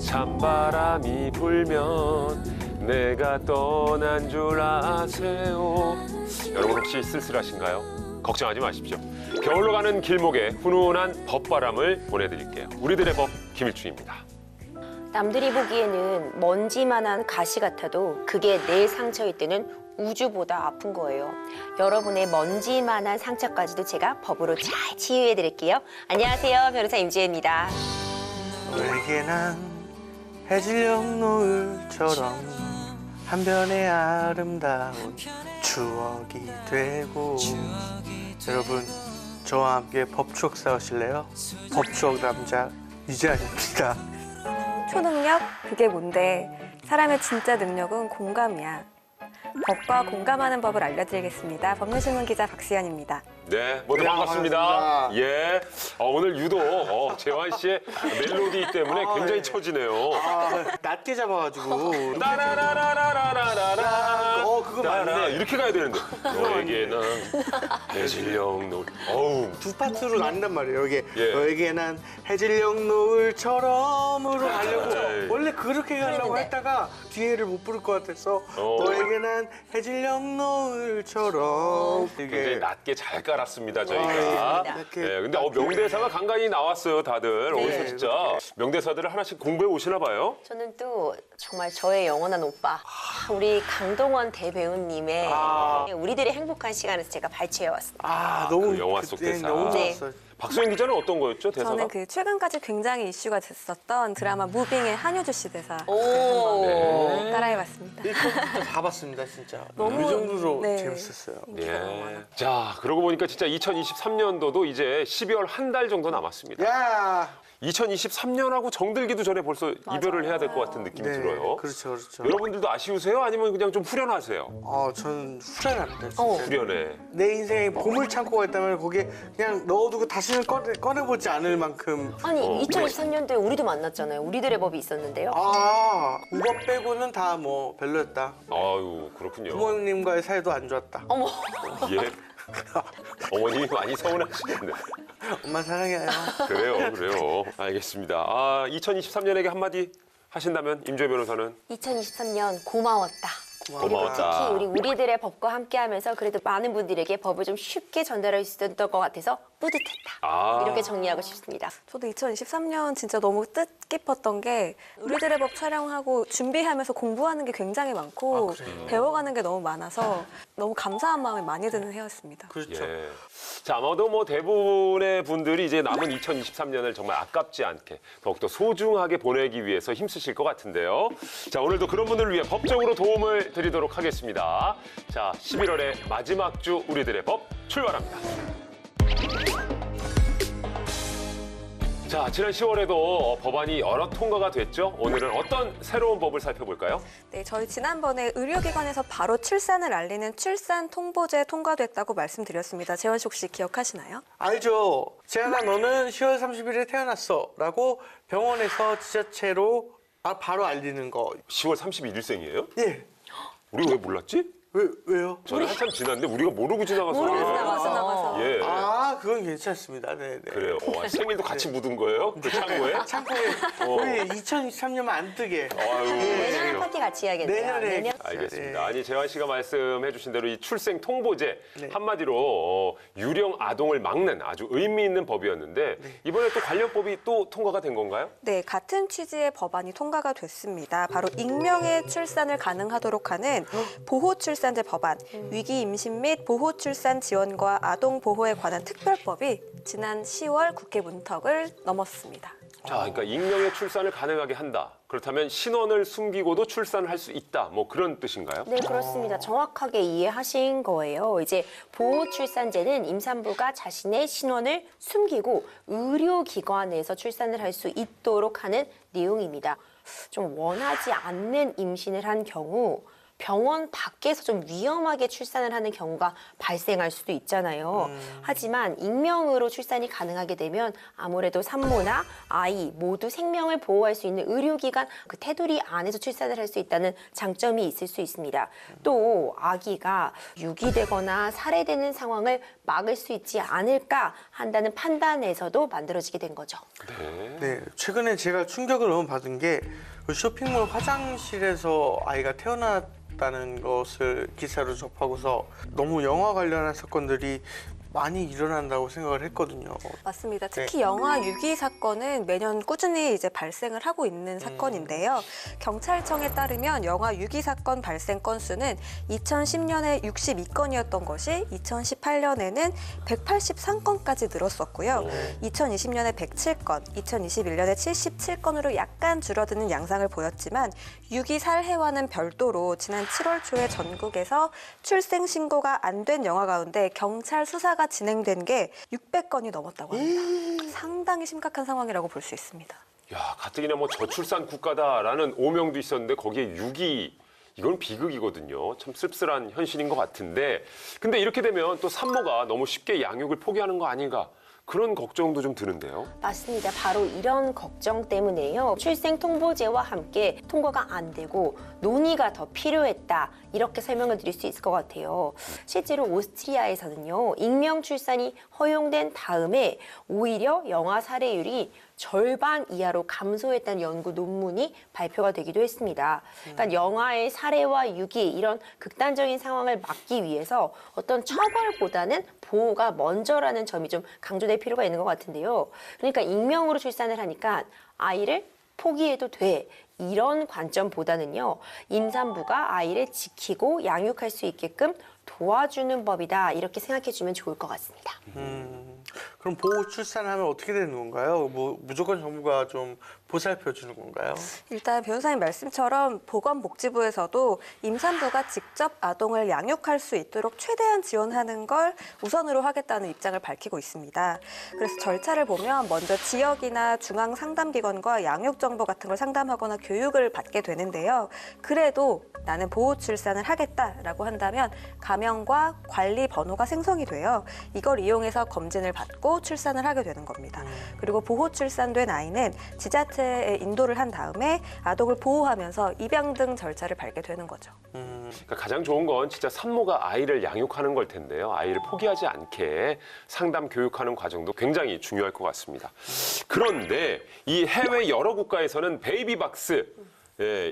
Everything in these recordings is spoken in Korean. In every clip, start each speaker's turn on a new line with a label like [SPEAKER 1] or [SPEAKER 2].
[SPEAKER 1] 찬바람이 불면 내가 떠난 줄 아세요. 여러분 혹시 쓸쓸하신가요? 걱정하지 마십시오. 겨울로 가는 길목에 훈훈한 법바람을 보내드릴게요. 우리들의 법 김일중입니다.
[SPEAKER 2] 남들이 보기에는 먼지만한 가시 같아도 그게 내 상처일 때는 우주보다 아픈 거예요. 여러분의 먼지만한 상처까지도 제가 법으로 잘 치유해 드릴게요. 안녕하세요, 변호사 임지혜입니다.
[SPEAKER 3] 너에게 난 해질녘 노을처럼 한 변의 아름다운 추억이 되고. 여러분, 저와 함께 법추억 쌓으실래요? 법추억 남자 유재환입니다.
[SPEAKER 4] 초능력? 그게 뭔데? 사람의 진짜 능력은 공감이야. 법과 공감하는 법을 알려드리겠습니다. 법률신문 기자 박시연입니다.
[SPEAKER 1] 네, 모두 반갑습니다.
[SPEAKER 3] 반갑습니다.
[SPEAKER 1] 예, 오늘 유독 재환 씨의 멜로디 때문에 굉장히 처지네요.
[SPEAKER 3] 낮게 잡아가지고.
[SPEAKER 1] 따라라라라라라라.
[SPEAKER 3] 그거 맞네.
[SPEAKER 1] 이렇게 가야 되는데. 너에게는 해질녘 노을. 어우.
[SPEAKER 3] 두 파트로 나눈단 말이에요. 이게
[SPEAKER 1] 예.
[SPEAKER 3] 너에게 난 해질녘 노을처럼으로 가려고
[SPEAKER 1] 에이.
[SPEAKER 3] 원래 그렇게 가려고
[SPEAKER 2] 그랬는데.
[SPEAKER 3] 했다가 뒤에를 못 부를 것 같아서 너에게 난 해질녘 노을처럼
[SPEAKER 1] 굉장히 낮게 잘 깔았습니다, 저희가.
[SPEAKER 2] 그렇습니다.
[SPEAKER 3] 이렇게
[SPEAKER 1] 네, 근데 명대사가 간간히 나왔어요, 다들.
[SPEAKER 2] 네.
[SPEAKER 1] 어디서 진짜 명대사들을 하나씩 공부해 오시나 봐요.
[SPEAKER 2] 저는 또 정말 저의 영원한 오빠, 우리 강동원 대배우님의 우리들의 행복한 시간에서 제가 발췌해 왔습니다.
[SPEAKER 3] 너무
[SPEAKER 1] 그 영화 속
[SPEAKER 3] 그때
[SPEAKER 1] 대사.
[SPEAKER 3] 너무
[SPEAKER 2] 네.
[SPEAKER 3] 좋았어요.
[SPEAKER 1] 박소영 기자는 어떤 거였죠, 대사가?
[SPEAKER 4] 저는 그 최근까지 굉장히 이슈가 됐었던 드라마 무빙의 한효주 씨 대사
[SPEAKER 2] 오.
[SPEAKER 1] 네.
[SPEAKER 4] 따라해봤습니다.
[SPEAKER 3] 1편부터 다 봤습니다, 진짜.
[SPEAKER 4] 너무,
[SPEAKER 3] 그 정도로
[SPEAKER 4] 네.
[SPEAKER 3] 재밌었어요.
[SPEAKER 4] 인기가 너무
[SPEAKER 1] 예.
[SPEAKER 4] 많아.
[SPEAKER 1] 자, 그러고 보니까 진짜 2023년도도 이제 12월 한 달 정도 남았습니다.
[SPEAKER 3] 야,
[SPEAKER 1] 2023년하고 정들기도 전에 벌써 이별을 해야 될 것 같은 느낌이 들어요.
[SPEAKER 3] 그렇죠, 그렇죠.
[SPEAKER 1] 여러분들도 아쉬우세요? 아니면 그냥 좀 후련하세요?
[SPEAKER 3] 저는 후련합니다, 진짜.
[SPEAKER 1] 후련해.
[SPEAKER 3] 내 인생에 보물 창고가 있다면 거기에 그냥 넣어두고 다시는 꺼내보지 않을 만큼.
[SPEAKER 2] 아니, 2023년도에 우리도 만났잖아요. 우리들의 법이 있었는데요.
[SPEAKER 3] 그거 빼고는 다 뭐 별로였다.
[SPEAKER 1] 아유, 그렇군요.
[SPEAKER 3] 부모님과의 사이도 안 좋았다.
[SPEAKER 2] 어머.
[SPEAKER 1] 예. 어머님이 많이 서운하시겠네.
[SPEAKER 3] 엄마 사랑해요.
[SPEAKER 1] 그래요. 알겠습니다. 2023년에게 한마디 하신다면 임조혜 변호사는?
[SPEAKER 2] 2023년 고마웠다.
[SPEAKER 1] 고마웠다.
[SPEAKER 2] 특히 우리들의 법과 함께하면서 그래도 많은 분들에게 법을 좀 쉽게 전달할 수 있었던 것 같아서 뿌듯했다. 이렇게 정리하고 싶습니다.
[SPEAKER 4] 저도 2023년 진짜 너무 뜻깊었던 게 우리들의 법 촬영하고 준비하면서 공부하는 게 굉장히 많고 배워가는 게 너무 많아서 너무 감사한 마음이 많이 드는 해였습니다.
[SPEAKER 3] 그렇죠.
[SPEAKER 1] 예. 자, 아마도 뭐 대부분의 분들이 이제 남은 2023년을 정말 아깝지 않게 더욱더 소중하게 보내기 위해서 힘쓰실 것 같은데요. 자, 오늘도 그런 분들을 위해 법적으로 도움을 드리도록 하겠습니다. 자, 11월의 마지막 주 우리들의 법 출발합니다. 자, 지난 10월에도 법안이 여러 통과가 됐죠. 오늘은 어떤 새로운 법을 살펴볼까요?
[SPEAKER 4] 네, 저희 지난번에 의료기관에서 바로 출산을 알리는 출산 통보제 통과됐다고 말씀드렸습니다. 재원 씨 혹시 기억하시나요?
[SPEAKER 3] 알죠. 재현아, 너는 10월 30일에 태어났어. 라고 병원에서 지자체로 바로 알리는 거.
[SPEAKER 1] 10월 31일생이에요?
[SPEAKER 3] 예.
[SPEAKER 1] 우리가 왜 몰랐지?
[SPEAKER 3] 왜요?
[SPEAKER 1] 저는 한참 지났는데 우리가 모르고 지나가서
[SPEAKER 2] 모르고
[SPEAKER 1] 그래요.
[SPEAKER 4] 지나가서.
[SPEAKER 1] 예.
[SPEAKER 3] 그건 괜찮습니다. 네.
[SPEAKER 1] 그래요. 생일도 같이 묻은 거예요? 그 창고에?
[SPEAKER 3] 창고에 우리 2023년만 안 뜨게.
[SPEAKER 1] 아유,
[SPEAKER 2] 내년에
[SPEAKER 1] 그래요.
[SPEAKER 2] 파티 같이 해야겠네요.
[SPEAKER 3] 내년에.
[SPEAKER 1] 알겠습니다. 아니, 재환 씨가 말씀해 주신 대로 이 출생 통보제
[SPEAKER 3] 네.
[SPEAKER 1] 한마디로 유령 아동을 막는 아주 의미 있는 법이었는데 이번에 또 관련 법이 또 통과가 된 건가요?
[SPEAKER 4] 네, 같은 취지의 법안이 통과가 됐습니다. 바로 익명의 출산을 가능하도록 하는 보호출산제 법안, 위기 임신 및 보호출산 지원과 아동 보호에 관한 특별법이 지난 10월 국회 문턱을 넘었습니다.
[SPEAKER 1] 자, 그러니까 익명의 출산을 가능하게 한다. 그렇다면 신원을 숨기고도 출산을 할 수 있다. 뭐 그런 뜻인가요?
[SPEAKER 2] 네, 그렇습니다. 정확하게 이해하신 거예요. 이제 보호출산제는 임산부가 자신의 신원을 숨기고 의료기관에서 출산을 할 수 있도록 하는 내용입니다. 좀 원하지 않는 임신을 한 경우 병원 밖에서 좀 위험하게 출산을 하는 경우가 발생할 수도 있잖아요. 하지만 익명으로 출산이 가능하게 되면 아무래도 산모나 아이 모두 생명을 보호할 수 있는 의료기관 그 테두리 안에서 출산을 할 수 있다는 장점이 있을 수 있습니다. 또 아기가 유기되거나 살해되는 상황을 막을 수 있지 않을까 한다는 판단에서도 만들어지게 된 거죠.
[SPEAKER 3] 네, 최근에 제가 충격을 너무 받은 게 그 쇼핑몰 화장실에서 아이가 태어났다는 것을 기사로 접하고서 너무 영화 관련한 사건들이 많이 일어난다고 생각을 했거든요.
[SPEAKER 4] 맞습니다. 특히 영아 유기 사건은 매년 꾸준히 이제 발생을 하고 있는 사건인데요. 경찰청에 따르면 영아 유기 사건 발생 건수는 2010년에 62건이었던 것이 2018년에는 183건까지 늘었었고요. 2020년에 107건, 2021년에 77건으로 약간 줄어드는 양상을 보였지만 유기 살해와는 별도로 지난 7월 초에 전국에서 출생 신고가 안 된 영아 가운데 경찰 수사가 진행된 게 600건이 넘었다고 합니다. 상당히 심각한 상황이라고 볼 수 있습니다.
[SPEAKER 1] 야, 가뜩이나 뭐 저출산 국가다라는 오명도 있었는데 거기에 유기 이건 비극이거든요. 참 씁쓸한 현실인 것 같은데 근데 이렇게 되면 또 산모가 너무 쉽게 양육을 포기하는 거 아닌가 그런 걱정도 좀 드는데요.
[SPEAKER 2] 맞습니다. 바로 이런 걱정 때문에요. 출생통보제와 함께 통과가 안 되고 논의가 더 필요했다. 이렇게 설명을 드릴 수 있을 것 같아요. 실제로 오스트리아에서는요. 익명 출산이 허용된 다음에 오히려 영아 살해율이 절반 이하로 감소했다는 연구 논문이 발표가 되기도 했습니다. 그러니까 영아의 살해와 유기 이런 극단적인 상황을 막기 위해서 어떤 처벌보다는 보호가 먼저라는 점이 좀 강조될 필요가 있는 것 같은데요. 그러니까 익명으로 출산을 하니까 아이를 포기해도 돼. 이런 관점보다는요. 임산부가 아이를 지키고 양육할 수 있게끔 도와주는 법이다. 이렇게 생각해주면 좋을 것 같습니다.
[SPEAKER 3] 그럼 보호 출산하면 어떻게 되는 건가요? 뭐 무조건 정부가 좀 보살펴 주는 건가요?
[SPEAKER 4] 일단 변호사님 말씀처럼 보건복지부에서도 임산부가 직접 아동을 양육할 수 있도록 최대한 지원하는 걸 우선으로 하겠다는 입장을 밝히고 있습니다. 그래서 절차를 보면 먼저 지역이나 중앙상담기관과 양육정보 같은 걸 상담하거나 교육을 받게 되는데요. 그래도 나는 보호 출산을 하겠다라고 한다면 가명과 관리 번호가 생성이 돼요. 이걸 이용해서 검진을 받고 출산을 하게 되는 겁니다. 그리고 보호 출산된 아이는 지자체에 인도를 한 다음에 아동을 보호하면서 입양 등 절차를 밟게 되는 거죠.
[SPEAKER 1] 그러니까 가장 좋은 건 진짜 산모가 아이를 양육하는 걸 텐데요. 아이를 포기하지 않게 상담 교육하는 과정도 굉장히 중요할 것 같습니다. 그런데 이 해외 여러 국가에서는 베이비박스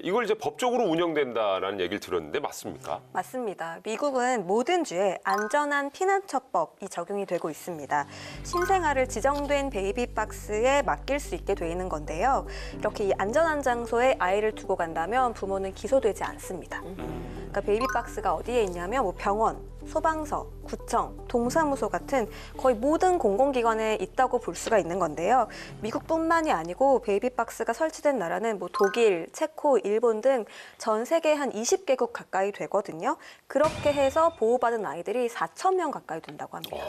[SPEAKER 1] 이걸 이제 법적으로 운영된다라는 얘기를 들었는데 맞습니까?
[SPEAKER 4] 맞습니다. 미국은 모든 주에 안전한 피난처법이 적용이 되고 있습니다. 신생아를 지정된 베이비박스에 맡길 수 있게 돼 있는 건데요. 이렇게 이 안전한 장소에 아이를 두고 간다면 부모는 기소되지 않습니다. 그러니까 베이비박스가 어디에 있냐면 뭐 병원, 소방서, 구청, 동사무소 같은 거의 모든 공공기관에 있다고 볼 수가 있는 건데요. 미국뿐만이 아니고 베이비박스가 설치된 나라는 뭐 독일, 체코, 일본 등 전 세계 한 20개국 가까이 되거든요. 그렇게 해서 보호받은 아이들이 4,000명 가까이 된다고 합니다.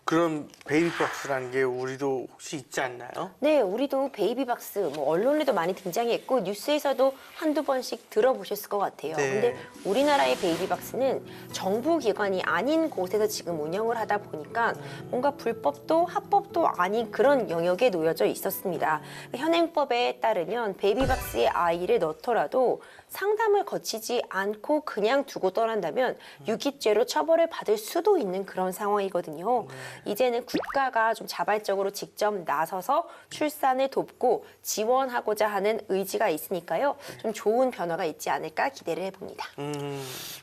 [SPEAKER 3] 그런 베이비박스라는 게 우리도 혹시 있지 않나요?
[SPEAKER 2] 네, 우리도 베이비박스 뭐 언론에도 많이 등장했고 뉴스에서도 한두 번씩 들어보셨을 것 같아요.
[SPEAKER 3] 네.
[SPEAKER 2] 근데 우리나라의 베이비박스는 정부 기관이 아닌 곳에서 지금 운영을 하다 보니까 뭔가 불법도 합법도 아닌 그런 영역에 놓여져 있었습니다. 현행법에 따르면 베이비박스에 아이를 넣더라도 상담을 거치지 않고 그냥 두고 떠난다면 유기죄로 처벌을 받을 수도 있는 그런 상황이거든요. 이제는 국가가 좀 자발적으로 직접 나서서 출산을 돕고 지원하고자 하는 의지가 있으니까요. 좀 좋은 변화가 있지 않을까 기대를 해봅니다.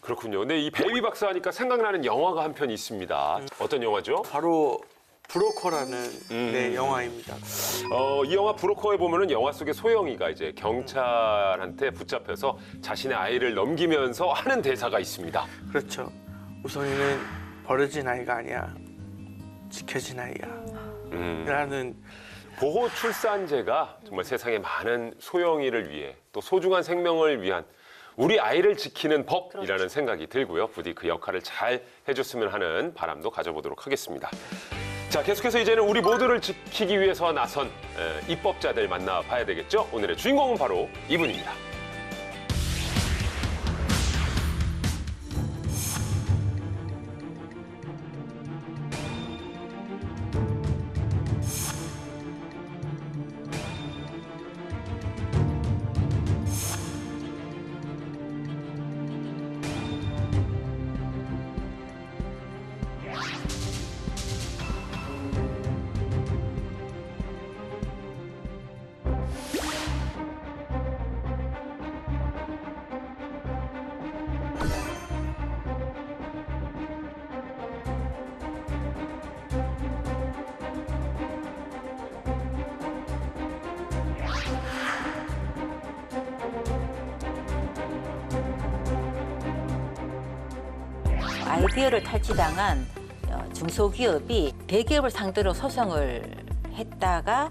[SPEAKER 1] 그렇군요. 근데 이 베이비박스 하니까 생각나는 영화가 한 편 있습니다. 어떤 영화죠?
[SPEAKER 3] 바로 브로커라는 네, 영화입니다.
[SPEAKER 1] 이 영화 브로커에 보면은 영화 속의 소영이가 이제 경찰한테 붙잡혀서 자신의 아이를 넘기면서 하는 대사가 있습니다.
[SPEAKER 3] 그렇죠. 우성이는 버려진 아이가 아니야. 지켜진 아이야. 라는
[SPEAKER 1] 보호 출산제가 정말 세상의 많은 소영이를 위해 또 소중한 생명을 위한 우리 아이를 지키는 법이라는 생각이 들고요. 부디 그 역할을 잘 해줬으면 하는 바람도 가져보도록 하겠습니다. 자, 계속해서 이제는 우리 모두를 지키기 위해서 나선 입법자들 만나봐야 되겠죠? 오늘의 주인공은 바로 이분입니다.
[SPEAKER 5] 드디어를 탈취당한 중소기업이 대기업을 상대로 소송을 했다가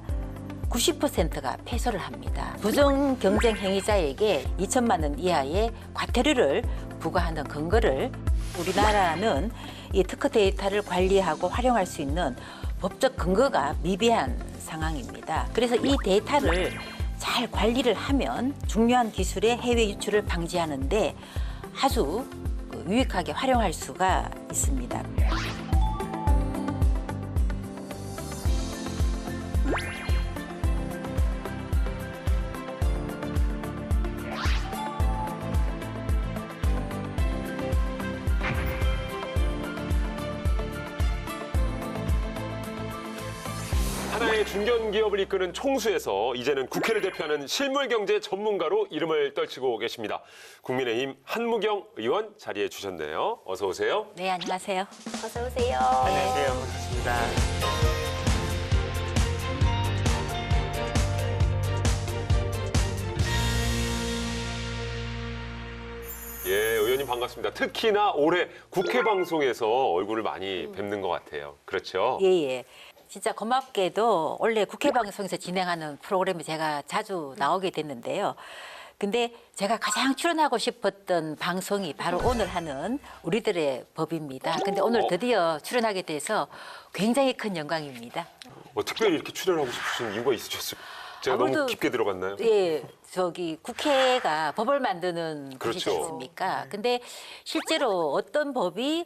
[SPEAKER 5] 90%가 패소를 합니다. 부정 경쟁 행위자에게 2천만 원 이하의 과태료를 부과하는 근거를 우리나라는 이 특허 데이터를 관리하고 활용할 수 있는 법적 근거가 미비한 상황입니다. 그래서 이 데이터를 잘 관리를 하면 중요한 기술의 해외 유출을 방지하는데 아주 유익하게 활용할 수가 있습니다.
[SPEAKER 1] 하나의 중견기업을 이끄는 총수에서 이제는 국회를 대표하는 실물경제 전문가로 이름을 떨치고 계십니다. 국민의힘 한무경 의원 자리해 주셨네요. 어서 오세요.
[SPEAKER 5] 네, 안녕하세요.
[SPEAKER 2] 어서 오세요.
[SPEAKER 3] 안녕하세요. 반갑습니다.
[SPEAKER 1] 예, 의원님 반갑습니다. 특히나 올해 국회 방송에서 얼굴을 많이 뵙는 것 같아요. 그렇죠?
[SPEAKER 5] 예, 예. 진짜 고맙게도 원래 국회 방송에서 진행하는 프로그램에 제가 자주 나오게 됐는데요. 근데 제가 가장 출연하고 싶었던 방송이 바로 오늘 하는 우리들의 법입니다. 근데 오늘 드디어 출연하게 돼서 굉장히 큰 영광입니다.
[SPEAKER 1] 특별히 이렇게 출연하고 싶으신 이유가 있으셨을까요? 제가 너무
[SPEAKER 5] 아무래도-
[SPEAKER 1] 깊게 들어갔나요?
[SPEAKER 5] 예, 국회가 법을 만드는 곳이지
[SPEAKER 1] 그렇죠.
[SPEAKER 5] 않습니까? 근데 실제로 어떤 법이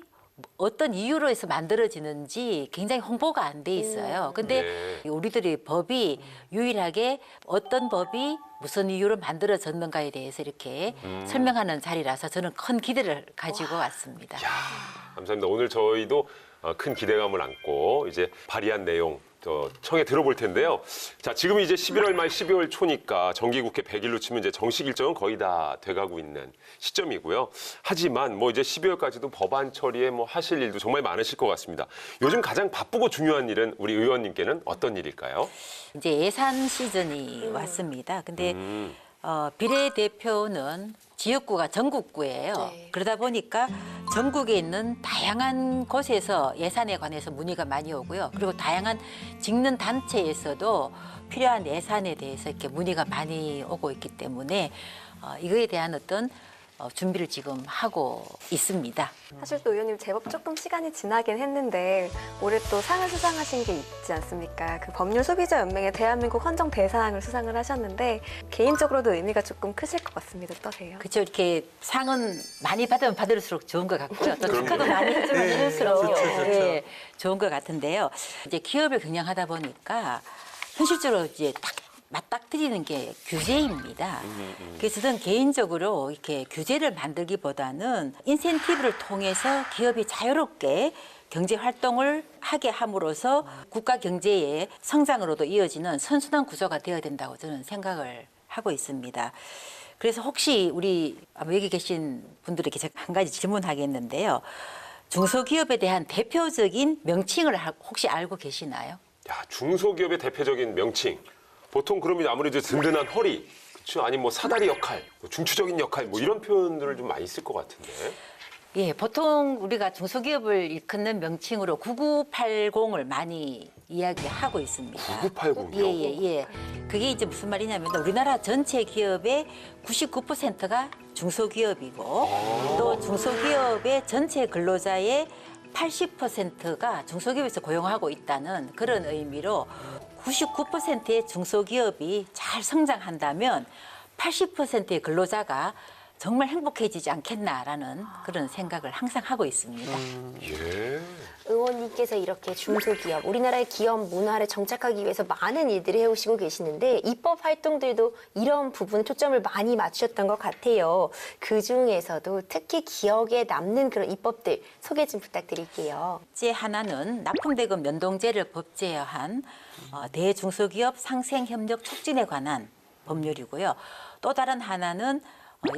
[SPEAKER 5] 어떤 이유로 해서 만들어지는지 굉장히 홍보가 안 돼 있어요. 근데
[SPEAKER 1] 네.
[SPEAKER 5] 우리들이 법이 유일하게 어떤 법이 무슨 이유로 만들어졌는가에 대해서 이렇게 설명하는 자리라서 저는 큰 기대를 가지고 왔습니다.
[SPEAKER 1] 감사합니다. 오늘 저희도 큰 기대감을 안고 이제 발의한 내용 청해 들어볼 텐데요. 자, 지금 이제 11월 말 12월 초니까 정기국회 100일로 치면 이제 정식 일정은 거의 다 돼가고 있는 시점이고요. 하지만 뭐 이제 12월까지도 법안 처리에 뭐 하실 일도 정말 많으실 것 같습니다. 요즘 가장 바쁘고 중요한 일은 우리 의원님께는 어떤 일일까요?
[SPEAKER 5] 이제 예산 시즌이 왔습니다. 근데 비례대표는 지역구가 전국구예요.
[SPEAKER 2] 네.
[SPEAKER 5] 그러다 보니까 전국에 있는 다양한 곳에서 예산에 관해서 문의가 많이 오고요. 그리고 다양한 직능 단체에서도 필요한 예산에 대해서 이렇게 문의가 많이 오고 있기 때문에 이거에 대한 어떤 준비를 지금 하고 있습니다.
[SPEAKER 4] 사실 또 의원님 제법 조금 시간이 지나긴 했는데 올해 또 상을 수상하신 게 있지 않습니까? 그 법률 소비자 연맹의 대한민국 헌정 대상을 수상을 하셨는데 개인적으로도 의미가 조금 크실 것 같습니다. 어떠세요?
[SPEAKER 5] 그렇죠. 이렇게 상은 많이 받으면 받을수록 좋은 것 같고요. 또 축하도
[SPEAKER 1] 그럼요.
[SPEAKER 5] 많이 해주면
[SPEAKER 3] 네,
[SPEAKER 5] 해줄수록
[SPEAKER 3] 좋죠, 좋죠.
[SPEAKER 5] 예, 좋은 것 같은데요. 이제 기업을 경영하다 보니까 현실적으로 이제 딱 맞닥뜨리는 게 규제입니다. 그래서 저는 개인적으로 이렇게 규제를 만들기보다는 인센티브를 통해서 기업이 자유롭게 경제 활동을 하게 함으로써 국가 경제의 성장으로도 이어지는 선순환 구조가 되어야 된다고 저는 생각을 하고 있습니다. 그래서 혹시 우리 여기 계신 분들에게 제가 한 가지 질문하겠는데요. 중소기업에 대한 대표적인 명칭을 혹시 알고 계시나요?
[SPEAKER 1] 야, 중소기업의 대표적인 명칭. 보통 그러면 아무래도 든든한 허리, 그렇죠? 아니 뭐 사다리 역할, 뭐 중추적인 역할, 뭐 이런 표현들을 좀 많이 쓸 것 같은데.
[SPEAKER 5] 예, 보통 우리가 중소기업을 일컫는 명칭으로 9980을 많이 이야기하고 있습니다.
[SPEAKER 1] 9980 이요?
[SPEAKER 5] 예. 그게 이제 무슨 말이냐면 우리나라 전체 기업의 99%가 중소기업이고 또 중소기업의 전체 근로자의 80%가 중소기업에서 고용하고 있다는 그런 의미로 99%의 중소기업이 잘 성장한다면 80%의 근로자가 정말 행복해지지 않겠나라는 그런 생각을 항상 하고 있습니다.
[SPEAKER 1] 예.
[SPEAKER 2] 의원님께서 이렇게 중소기업, 우리나라의 기업 문화를 정착하기 위해서 많은 일들을 해오시고 계시는데 입법 활동들도 이런 부분에 초점을 많이 맞추셨던 것 같아요. 그중에서도 특히 기억에 남는 그런 입법들 소개 좀 부탁드릴게요.
[SPEAKER 5] 첫째 하나는 납품대금 연동제를 법제화한 대중소기업 상생협력 촉진에 관한 법률이고요. 또 다른 하나는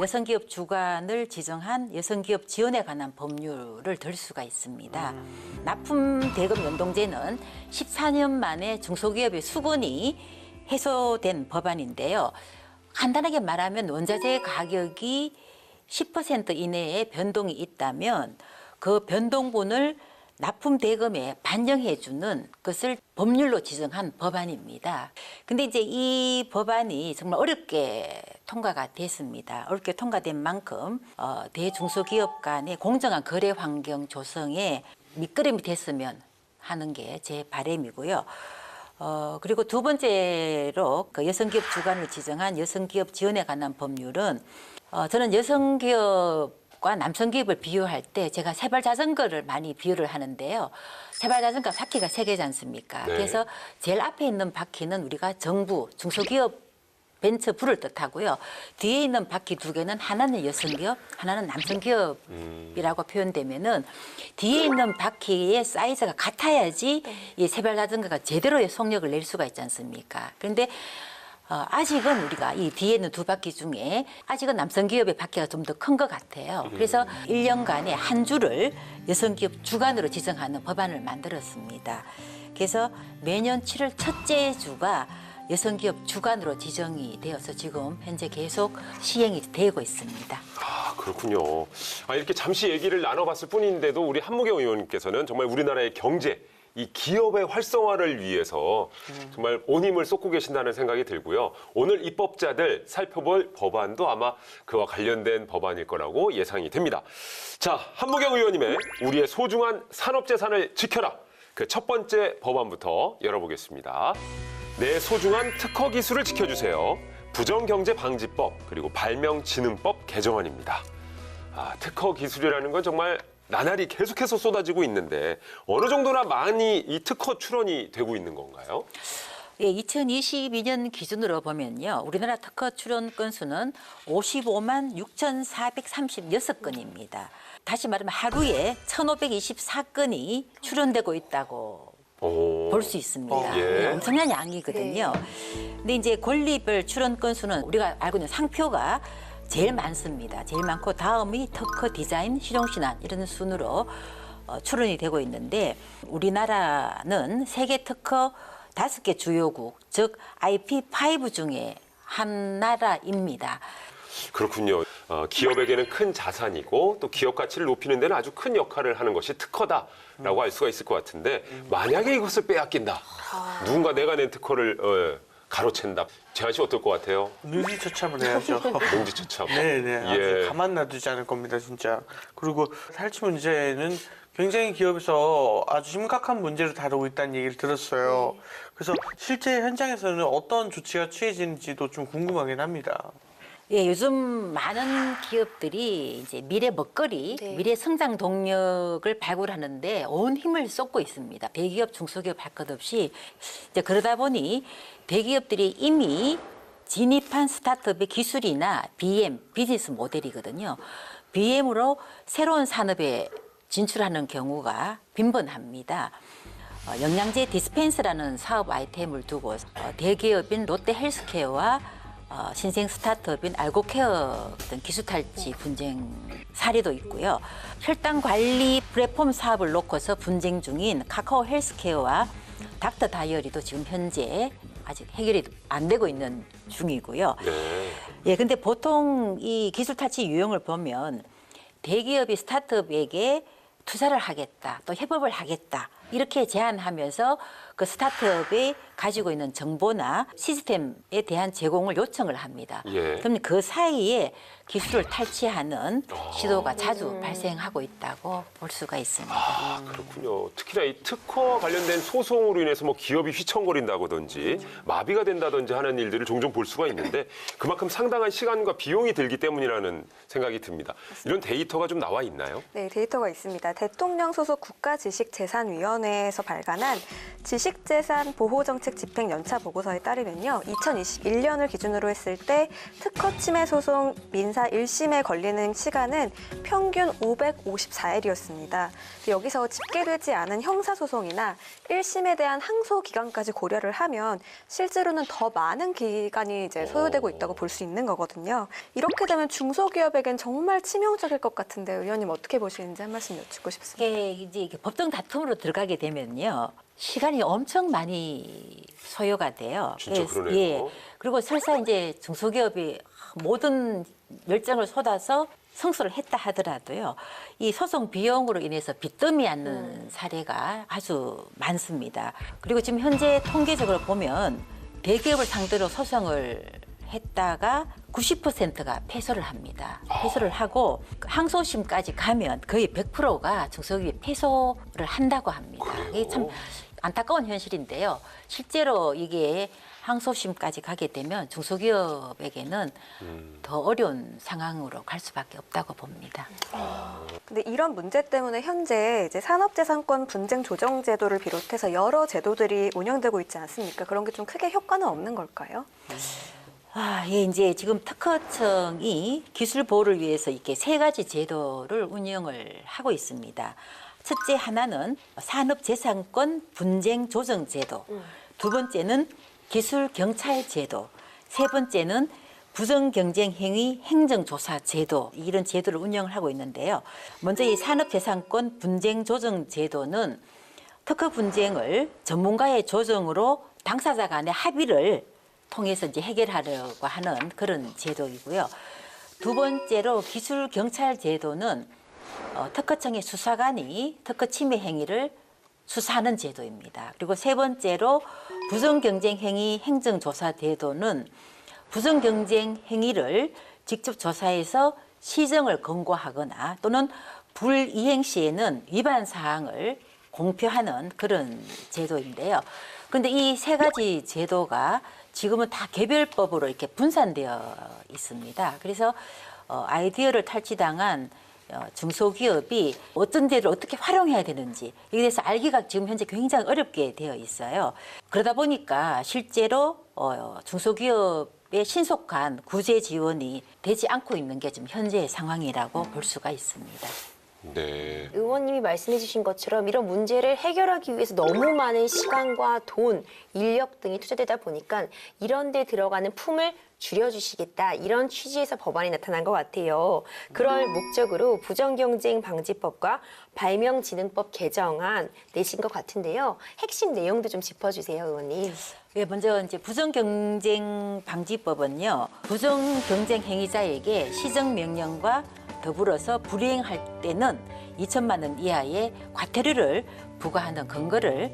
[SPEAKER 5] 여성기업 주관을 지정한 여성기업 지원에 관한 법률을 들 수가 있습니다. 납품대금 연동제는 14년 만에 중소기업의 수건이 해소된 법안인데요. 간단하게 말하면 원자재 가격이 10% 이내에 변동이 있다면 그 변동분을 납품 대금에 반영해주는 것을 법률로 지정한 법안입니다. 근데 이제 이 법안이 정말 어렵게 통과가 됐습니다. 어렵게 통과된 만큼 대중소기업 간의 공정한 거래 환경 조성에 밑거름이 됐으면 하는 게 제 바람이고요. 그리고 두 번째로 그 여성기업 주관을 지정한 여성기업 지원에 관한 법률은 저는 여성기업과 남성기업을 비교할 때 제가 세발 자전거를 많이 비유를 하는데요. 세발 자전거 바퀴가 세 개지 않습니까?
[SPEAKER 1] 네.
[SPEAKER 5] 그래서 제일 앞에 있는 바퀴는 우리가 정부, 중소기업 벤처 부를 뜻하고요. 뒤에 있는 바퀴 두 개는 하나는 여성기업, 하나는 남성기업이라고 표현되면은 뒤에 있는 바퀴의 사이즈가 같아야지 이 세발 자전거가 제대로의 속력을 낼 수가 있지 않습니까? 그런데 아직은 우리가 이 뒤에 있는 두 바퀴 중에 아직은 남성기업의 바퀴가 좀 더 큰 것 같아요. 그래서 1년간에 한 주를 여성기업 주간으로 지정하는 법안을 만들었습니다. 그래서 매년 7월 첫째 주가 여성기업 주간으로 지정이 되어서 지금 현재 계속 시행이 되고 있습니다.
[SPEAKER 1] 아, 그렇군요. 이렇게 잠시 얘기를 나눠봤을 뿐인데도 우리 한무경 의원님께서는 정말 우리나라의 경제, 이 기업의 활성화를 위해서 정말 온 힘을 쏟고 계신다는 생각이 들고요. 오늘 입법자들 살펴볼 법안도 아마 그와 관련된 법안일 거라고 예상이 됩니다. 자, 한무경 의원님의 우리의 소중한 산업재산을 지켜라. 그 첫 번째 법안부터 열어보겠습니다. 내 소중한 특허 기술을 지켜주세요. 부정경제방지법 그리고 발명진흥법 개정안입니다. 특허 기술이라는 건 정말 나날이 계속해서 쏟아지고 있는데 어느 정도나 많이 이 특허 출원이 되고 있는 건가요?
[SPEAKER 5] 예, 2022년 기준으로 보면요. 우리나라 특허 출원 건수는 55만 6,436건입니다. 다시 말하면 하루에 1,524건이 출원되고 있다고 볼 수 있습니다.
[SPEAKER 1] 예.
[SPEAKER 5] 네, 엄청난 양이거든요. 근데 이제 권리별 출원 건수는 우리가 알고 있는 상표가 제일 많습니다. 제일 많고 다음이 특허 디자인, 실용신안 이런 순으로 출원이 되고 있는데 우리나라는 세계 특허 5개 주요국, 즉 IP5 중에 한 나라입니다.
[SPEAKER 1] 그렇군요. 기업에게는 큰 자산이고 또 기업 가치를 높이는 데는 아주 큰 역할을 하는 것이 특허다라고 알 수가 있을 것 같은데 만약에 이것을 빼앗긴다. 누군가 내가 낸 특허를 가로챈다. 재한 씨 어떨 것 같아요?
[SPEAKER 3] 능지처참을 해야죠.
[SPEAKER 1] 농지처참.
[SPEAKER 3] 네네. 아주
[SPEAKER 1] 예.
[SPEAKER 3] 가만 놔두지 않을 겁니다, 진짜. 그리고 탈취 문제는 굉장히 기업에서 아주 심각한 문제를 다루고 있다는 얘기를 들었어요. 그래서 실제 현장에서는 어떤 조치가 취해지는지도 좀 궁금하긴 합니다.
[SPEAKER 5] 예, 요즘 많은 기업들이 이제 미래 먹거리, 미래 성장 동력을 발굴하는데 온 힘을 쏟고 있습니다. 대기업, 중소기업 할 것 없이 이제 그러다 보니 대기업들이 이미 진입한 스타트업의 기술이나 BM, 비즈니스 모델이거든요. BM으로 새로운 산업에 진출하는 경우가 빈번합니다. 영양제 디스펜스라는 사업 아이템을 두고 대기업인 롯데 헬스케어와 신생 스타트업인 알고케어 같은 기술 탈취 분쟁 사례도 있고요. 혈당 관리 플랫폼 사업을 놓고서 분쟁 중인 카카오 헬스케어와 닥터 다이어리도 지금 현재 아직 해결이 안 되고 있는 중이고요.
[SPEAKER 1] 네.
[SPEAKER 5] 예, 근데 보통 이 기술 탈취 유형을 보면 대기업이 스타트업에게 투자를 하겠다, 또 협업을 하겠다 이렇게 제안하면서 그 스타트업이 가지고 있는 정보나 시스템에 대한 제공을 요청을 합니다.
[SPEAKER 1] 예.
[SPEAKER 5] 그럼 그 사이에 기술을 탈취하는 시도가 자주 발생하고 있다고 볼 수가 있습니다.
[SPEAKER 1] 그렇군요. 특히나 이 특허와 관련된 소송으로 인해서 뭐 기업이 휘청거린다든지 마비가 된다든지 하는 일들을 종종 볼 수가 있는데 그만큼 상당한 시간과 비용이 들기 때문이라는 생각이 듭니다. 이런 데이터가 좀 나와 있나요?
[SPEAKER 4] 네, 데이터가 있습니다. 대통령 소속 국가지식재산위원회에서 발간한 지식재산 보호정책 집행 연차 보고서에 따르면요. 2021년을 기준으로 했을 때 특허 침해 소송 민사 1심에 걸리는 시간은 평균 554일이었습니다. 여기서 집계되지 않은 형사소송이나 1심에 대한 항소 기간까지 고려를 하면 실제로는 더 많은 기간이 이제 소요되고 있다고 볼 수 있는 거거든요. 이렇게 되면 중소기업에겐 정말 치명적일 것 같은데 의원님 어떻게 보시는지 한 말씀 여쭙고 싶습니다.
[SPEAKER 5] 이게 이제 법정 다툼으로 들어가게 되면요. 시간이 엄청 많이 소요가 돼요.
[SPEAKER 1] 진짜 그러네요.
[SPEAKER 5] 예. 그리고 설사 이제 중소기업이 모든 열정을 쏟아서 승소를 했다 하더라도요. 이 소송 비용으로 인해서 빚더미 않는 사례가 아주 많습니다. 그리고 지금 현재 통계적으로 보면 대기업을 상대로 소송을 했다가 90%가 패소를 합니다. 패소를 하고 항소심까지 가면 거의 100%가 중소기업이 패소를 한다고 합니다. 이게 참 안타까운 현실인데요. 실제로 이게 항소심까지 가게 되면 중소기업에게는 더 어려운 상황으로 갈 수밖에 없다고 봅니다.
[SPEAKER 4] 근데 이런 문제 때문에 현재 이제 산업재산권 분쟁 조정 제도를 비롯해서 여러 제도들이 운영되고 있지 않습니까? 그런 게 좀 크게 효과는 없는 걸까요?
[SPEAKER 5] 예, 이제 지금 특허청이 기술 보호를 위해서 이렇게 3가지 제도를 운영을 하고 있습니다. 첫째 하나는 산업재산권 분쟁 조정 제도, 두 번째는 기술 경찰 제도, 세 번째는 부정경쟁행위 행정조사 제도, 이런 제도를 운영을 하고 있는데요. 먼저 이 산업재산권 분쟁 조정 제도는 특허 분쟁을 전문가의 조정으로 당사자 간의 합의를 통해서 이제 해결하려고 하는 그런 제도이고요. 두 번째로 기술 경찰 제도는 특허청의 수사관이 특허 침해 행위를 수사하는 제도입니다. 그리고 세 번째로 부정경쟁행위 행정조사 제도는 부정경쟁 행위를 직접 조사해서 시정을 권고하거나 또는 불이행 시에는 위반 사항을 공표하는 그런 제도인데요. 그런데 이 3가지 제도가 지금은 다 개별법으로 이렇게 분산되어 있습니다. 그래서 아이디어를 탈취당한 중소기업이 어떤 제도를 어떻게 활용해야 되는지 이에 대해서 알기가 지금 현재 굉장히 어렵게 되어 있어요. 그러다 보니까 실제로 중소기업의 신속한 구제 지원이 되지 않고 있는 게 지금 현재의 상황이라고 볼 수가 있습니다.
[SPEAKER 1] 네.
[SPEAKER 2] 의원님이 말씀해 주신 것처럼 이런 문제를 해결하기 위해서 너무 많은 시간과 돈, 인력 등이 투자되다 보니까 이런 데 들어가는 품을 줄여주시겠다, 이런 취지에서 법안이 나타난 것 같아요. 그럴 목적으로 부정경쟁방지법과 발명진흥법 개정안 내신 것 같은데요. 핵심 내용도 좀 짚어주세요, 의원님.
[SPEAKER 5] 예, 먼저 이제 부정경쟁방지법은요, 부정경쟁 행위자에게 시정명령과 더불어서 불이행할 때는 2천만 원 이하의 과태료를 부과하는 근거를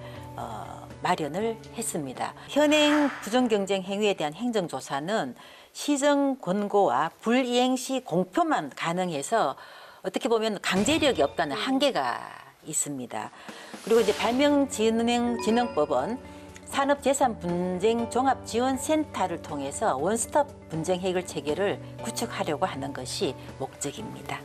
[SPEAKER 5] 마련을 했습니다. 현행 부정경쟁 행위에 대한 행정조사는 시정 권고와 불이행 시 공표만 가능해서 어떻게 보면 강제력이 없다는 한계가 있습니다. 그리고 이제 발명진흥법은 산업재산분쟁종합지원센터를 통해서 원스톱 분쟁 해결 체계를 구축하려고 하는 것이 목적입니다.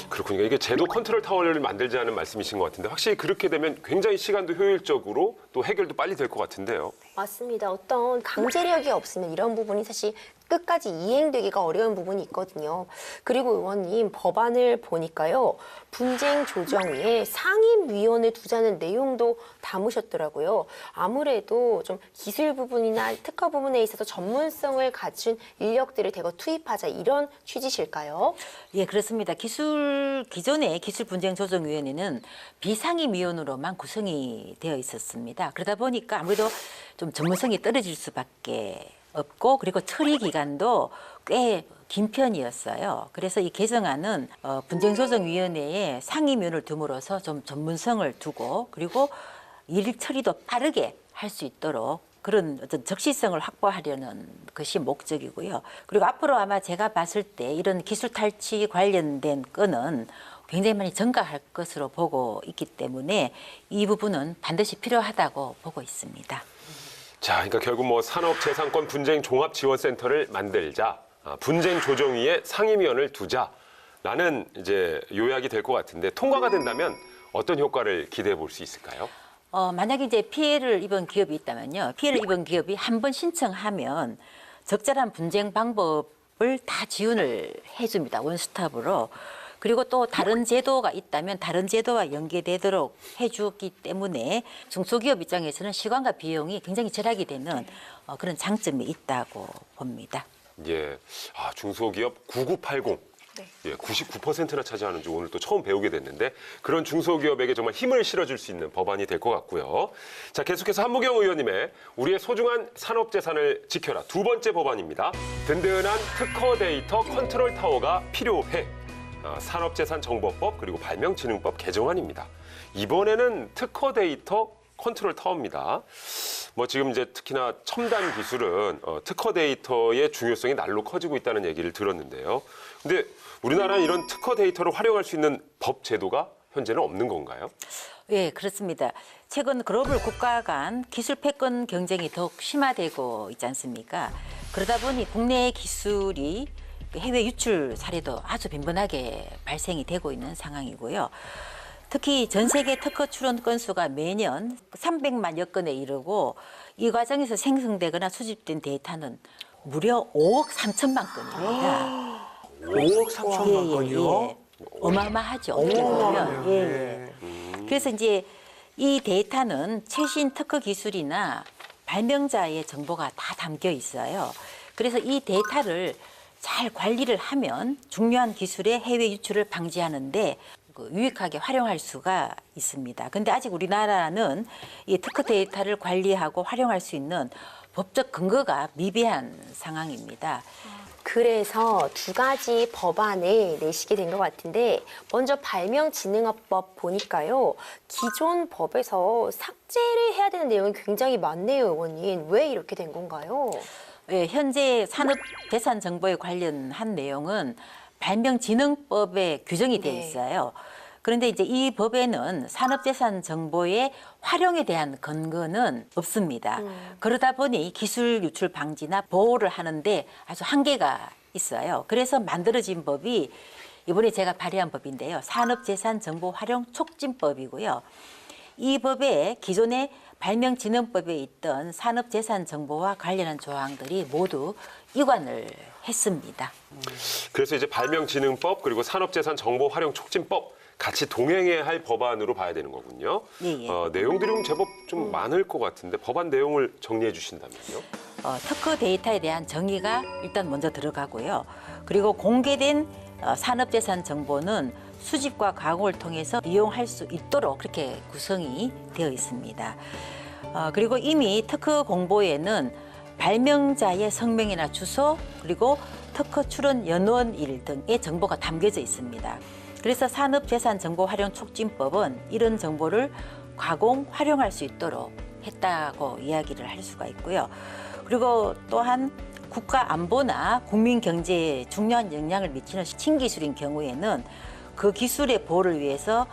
[SPEAKER 1] 그렇군요. 이게 제도 컨트롤 타워를 만들자는 말씀이신 것 같은데 확실히 그렇게 되면 굉장히 시간도 효율적으로 또 해결도 빨리 될 것 같은데요.
[SPEAKER 2] 맞습니다. 어떤 강제력이 없으면 이런 부분이 사실 끝까지 이행되기가 어려운 부분이 있거든요. 그리고 의원님, 법안을 보니까요, 분쟁 조정위에 상임위원을 두자는 내용도 담으셨더라고요. 아무래도 좀 기술 부분이나 특허 부분에 있어서 전문성을 갖춘 인력들을 대거 투입하자, 이런 취지실까요?
[SPEAKER 5] 예, 그렇습니다. 기존의 기술분쟁조정위원회는 비상임위원으로만 구성이 되어 있었습니다. 그러다 보니까 아무래도 좀 전문성이 떨어질 수밖에 없고, 그리고 처리 기간도 꽤 긴 편이었어요. 그래서 이 개정안은 분쟁조정위원회에 상임위원을 둠으로써 좀 전문성을 두고, 그리고 일 처리도 빠르게 할 수 있도록 그런 어떤 적시성을 확보하려는 것이 목적이고요. 그리고 앞으로 아마 제가 봤을 때 이런 기술 탈취 관련된 건은 굉장히 많이 증가할 것으로 보고 있기 때문에 이 부분은 반드시 필요하다고 보고 있습니다.
[SPEAKER 1] 자, 그러니까 결국 뭐 산업재산권 분쟁 종합지원센터를 만들자, 분쟁 조정위에 상임위원을 두자라는 이제 요약이 될 것 같은데, 통과가 된다면 어떤 효과를 기대해 볼 수 있을까요?
[SPEAKER 5] 만약에 이제 피해를 입은 기업이 있다면요, 피해를 입은 기업이 한 번 신청하면 적절한 분쟁 방법을 다 지원을 해줍니다, 원스톱으로. 그리고 또 다른 제도가 있다면 다른 제도와 연계되도록 해주기 때문에 중소기업 입장에서는 시간과 비용이 굉장히 절약이 되는 그런 장점이 있다고 봅니다.
[SPEAKER 1] 예, 중소기업 9980. 예, 99%나 차지하는 줄 오늘 또 처음 배우게 됐는데, 그런 중소기업에게 정말 힘을 실어줄 수 있는 법안이 될 것 같고요. 자, 계속해서 한무경 의원님의 우리의 소중한 산업재산을 지켜라, 두 번째 법안입니다. 든든한 특허 데이터 컨트롤 타워가 필요해. 산업재산정보법 그리고 발명진흥법 개정안입니다. 이번에는 특허 데이터 컨트롤 타워입니다. 뭐 지금 이제 특히나 첨단 기술은 특허 데이터의 중요성이 날로 커지고 있다는 얘기를 들었는데요. 근데 우리나라는 이런 특허 데이터를 활용할 수 있는 법 제도가 현재는 없는 건가요?
[SPEAKER 5] 예, 그렇습니다. 최근 글로벌 국가 간 기술 패권 경쟁이 더욱 심화되고 있지 않습니까? 그러다 보니 국내의 기술이 해외 유출 사례도 아주 빈번하게 발생이 되고 있는 상황이고요. 특히 전 세계 특허 출원 건수가 매년 300만여 건에 이르고 이 과정에서 생성되거나 수집된 데이터는 무려 5억 3천만 건입니다.
[SPEAKER 3] 5억 3천만 건이요?
[SPEAKER 5] 어마어마하죠. 어떻게 보면. 예. 그래서 이제 이 데이터는 최신 특허 기술이나 발명자의 정보가 다 담겨 있어요. 그래서 이 데이터를 잘 관리를 하면 중요한 기술의 해외 유출을 방지하는데 유익하게 활용할 수가 있습니다. 근데 아직 우리나라는 이 특허 데이터를 관리하고 활용할 수 있는 법적 근거가 미비한 상황입니다.
[SPEAKER 2] 그래서 두 가지 법안을 내시게 된 것 같은데 먼저 발명진흥법 보니까요. 기존 법에서 삭제를 해야 되는 내용이 굉장히 많네요, 의원님. 왜 이렇게 된 건가요?
[SPEAKER 5] 네, 현재 산업재산정보에 관련한 내용은 발명진흥법에 규정이 돼 있어요. 그런데 이제 이 법에는 산업재산정보의 활용에 대한 근거는 없습니다. 그러다 보니 기술 유출 방지나 보호를 하는데 아주 한계가 있어요. 그래서 만들어진 법이 이번에 제가 발의한 법인데요. 산업재산정보 활용 촉진법이고요. 이 법에 기존의 발명진흥법에 있던 산업재산정보와 관련한 조항들이 모두 이관을 했습니다.
[SPEAKER 1] 그래서 이제 발명진흥법 그리고 산업재산정보활용촉진법 같이 동행해야 할 법안으로 봐야 되는 거군요.
[SPEAKER 5] 예, 예.
[SPEAKER 1] 내용들이 제법 좀 많을 것 같은데 법안 내용을 정리해 주신다면요?
[SPEAKER 5] 특허 데이터에 대한 정의가 일단 먼저 들어가고요. 그리고 공개된 산업재산 정보는 수집과 가공을 통해서 이용할 수 있도록 그렇게 구성이 되어 있습니다. 그리고 이미 특허 공보에는 발명자의 성명이나 주소 그리고 특허 출원 연원일 등의 정보가 담겨져 있습니다. 그래서 산업재산정보활용촉진법은 이런 정보를 가공, 활용할 수 있도록 했다고 이야기를 할 수가 있고요. 그리고 또한 국가 안보나 국민 경제에 중요한 영향을 미치는 신기술인 경우에는 그 기술의 보호를 위해서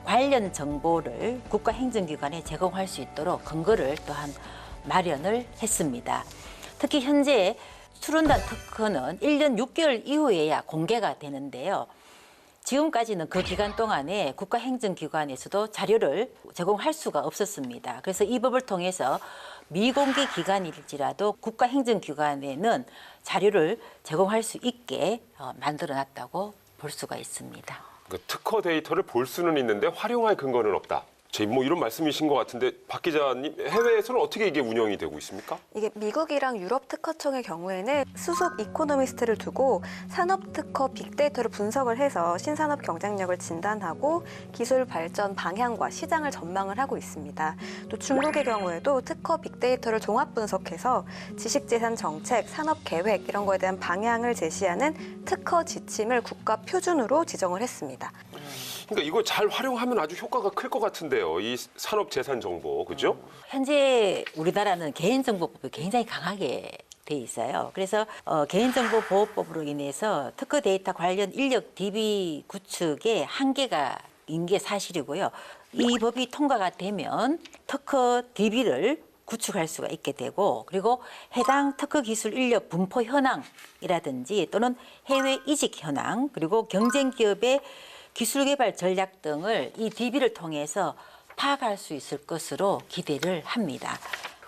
[SPEAKER 5] 관련 정보를 국가행정기관에 제공할 수 있도록 근거를 또한 마련을 했습니다. 특히 현재 출원단 특허는 1년 6개월 이후에야 공개가 되는데요. 지금까지는 그 기간 동안에 국가행정기관에서도 자료를 제공할 수가 없었습니다. 그래서 이 법을 통해서 미공개 기간일지라도 국가행정기관에는 자료를 제공할 수 있게 만들어놨다고 볼 수가 있습니다.
[SPEAKER 1] 특허 데이터를 볼 수는 있는데 활용할 근거는 없다. 뭐 이런 말씀이신 것 같은데 박 기자님, 해외에서는 어떻게 이게 운영이 되고 있습니까?
[SPEAKER 4] 이게 미국이랑 유럽 특허청의 경우에는 수석 이코노미스트를 두고 산업 특허 빅데이터를 분석을 해서 신산업 경쟁력을 진단하고 기술 발전 방향과 시장을 전망을 하고 있습니다. 또 중국의 경우에도 특허 빅데이터를 종합 분석해서 지식재산 정책, 산업 계획 이런 거에 대한 방향을 제시하는 특허 지침을 국가 표준으로 지정을 했습니다.
[SPEAKER 1] 그러니까 이거 잘 활용하면 아주 효과가 클 것 같은데요. 이 산업재산정보, 그죠?
[SPEAKER 5] 현재 우리나라는 개인정보법이 굉장히 강하게 돼 있어요. 그래서 개인정보보호법으로 인해서 특허 데이터 관련 인력 DB 구축에 한계가 인 게 사실이고요. 이 법이 통과가 되면 특허 DB를 구축할 수가 있게 되고 그리고 해당 특허 기술 인력 분포 현황이라든지 또는 해외 이직 현황 그리고 경쟁 기업의 기술 개발 전략 등을 이 DB를 통해서 파악할 수 있을 것으로 기대를 합니다.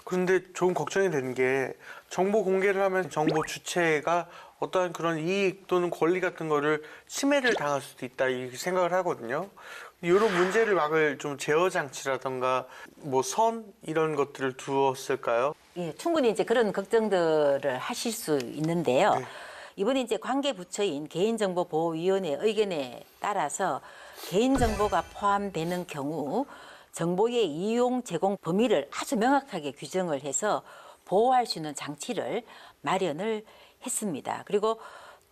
[SPEAKER 3] 그런데 조금 걱정이 되는 게 정보 공개를 하면 정보 주체가 어떠한 그런 이익 또는 권리 같은 거를 침해를 당할 수도 있다 이렇게 생각을 하거든요. 이런 문제를 막을 좀 제어 장치라던가 뭐 선 이런 것들을 두었을까요?
[SPEAKER 5] 예, 충분히 이제 그런 걱정들을 하실 수 있는데요.
[SPEAKER 3] 네.
[SPEAKER 5] 이번에 이제 관계 부처인 개인정보보호위원회 의견에 따라서 개인정보가 포함되는 경우 정보의 이용 제공 범위를 아주 명확하게 규정을 해서 보호할 수 있는 장치를 마련을 했습니다. 그리고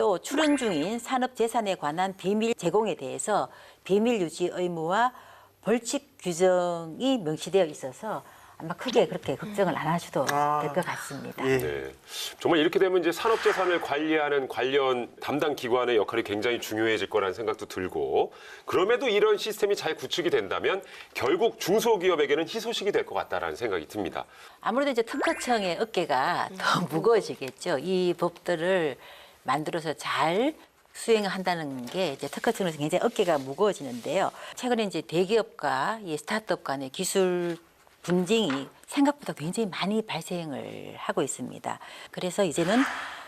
[SPEAKER 5] 또 출원 중인 산업재산에 관한 비밀 제공에 대해서 비밀 유지 의무와 벌칙 규정이 명시되어 있어서 아마 크게 그렇게 걱정을 안 하셔도 될 것 같습니다.
[SPEAKER 3] 예.
[SPEAKER 1] 네. 정말 이렇게 되면 이제 산업재산을 관리하는 관련 담당 기관의 역할이 굉장히 중요해질 거라는 생각도 들고, 그럼에도 이런 시스템이 잘 구축이 된다면 결국 중소기업에게는 희소식이 될 것 같다라는 생각이 듭니다.
[SPEAKER 5] 아무래도 이제 특허청의 어깨가 더 무거워지겠죠. 이 법들을 만들어서 잘 수행한다는 게 이제 특허청에서 굉장히 어깨가 무거워지는데요. 최근에 이제 대기업과 이 스타트업 간의 기술 분쟁이 생각보다 굉장히 많이 발생을 하고 있습니다. 그래서 이제는